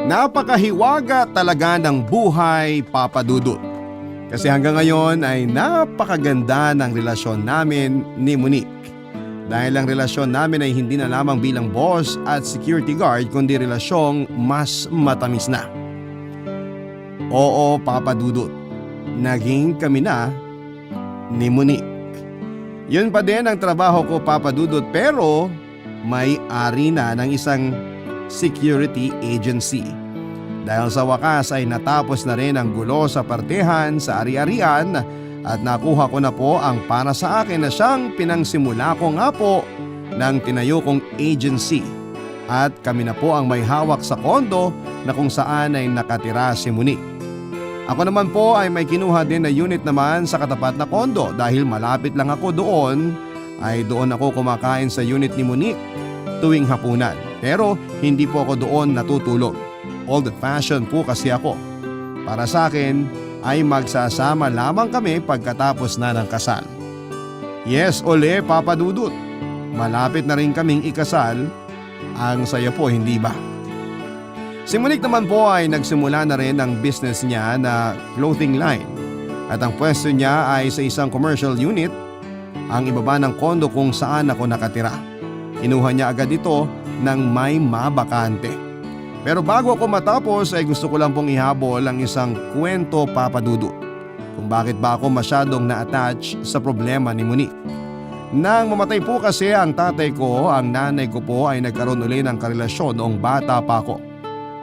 Napakahiwaga talaga ng buhay, Papa Dudut. Kasi hanggang ngayon ay napakaganda ng relasyon namin ni Monique. Dahil ang relasyon namin ay hindi na lamang bilang boss at security guard kundi relasyong mas matamis na. Oo, Papa Dudut, naging kami na ni Monique. Yun pa din ang trabaho ko, Papa Dudut, pero may-ari na ng isang security agency. Dahil sa wakas ay natapos na rin ang gulo sa partehan sa ari-arian at nakuha ko na po ang para sa akin na siyang pinangsimula ko nga po ng tinayo kong agency. At kami na po ang may hawak sa kondo na kung saan ay nakatira si Monique. Ako naman po ay may kinuha din na unit naman sa katapat na kondo dahil malapit lang ako doon ay doon ako kumakain sa unit ni Monique tuwing hapunan. Pero hindi po ako doon natutulog. Old fashioned po kasi ako. Para sa akin ay magsasama lamang kami pagkatapos na ng kasal. Yes, ole Papa Dudut. Malapit na rin kaming ikasal Ang saya po, hindi ba? Si Monique naman po ay nagsimula na rin ang business niya na clothing line at ang pwesto niya ay sa isang commercial unit, ang ibaba ng kondo kung saan ako nakatira. Kinuha niya agad ito nang may mabakante. Pero bago ako matapos ay gusto ko lang pong ihabol ang isang kwento, Papa Dudut, kung bakit ba ako masyadong na-attach sa problema ni Monique. Nang mamatay po kasi ang tatay ko, ang nanay ko po ay nagkaroon uli ng karelasyon noong bata pa ako.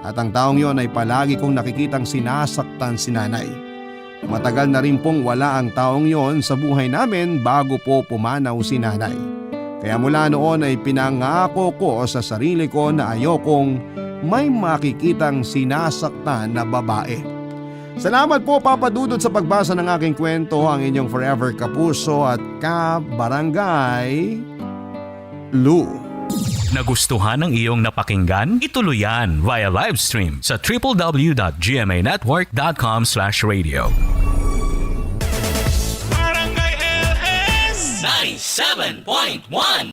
At ang taong yon ay palagi kong nakikitang sinasaktan si nanay. Matagal na rin pong wala ang taong yon sa buhay namin bago po pumanaw si nanay. Kaya mula noon ay pinangako ko sa sarili ko na ayokong may makikitang sinasaktan na babae. Salamat po, Papa Dudut, sa pagbasa ng aking kwento, ang inyong forever kapuso at kabarangay, Lou. Nagustuhan ng iyong napakinggan? Ituloy yan via live stream sa www.gmanetwork.com/radio. Barangay LS 97.1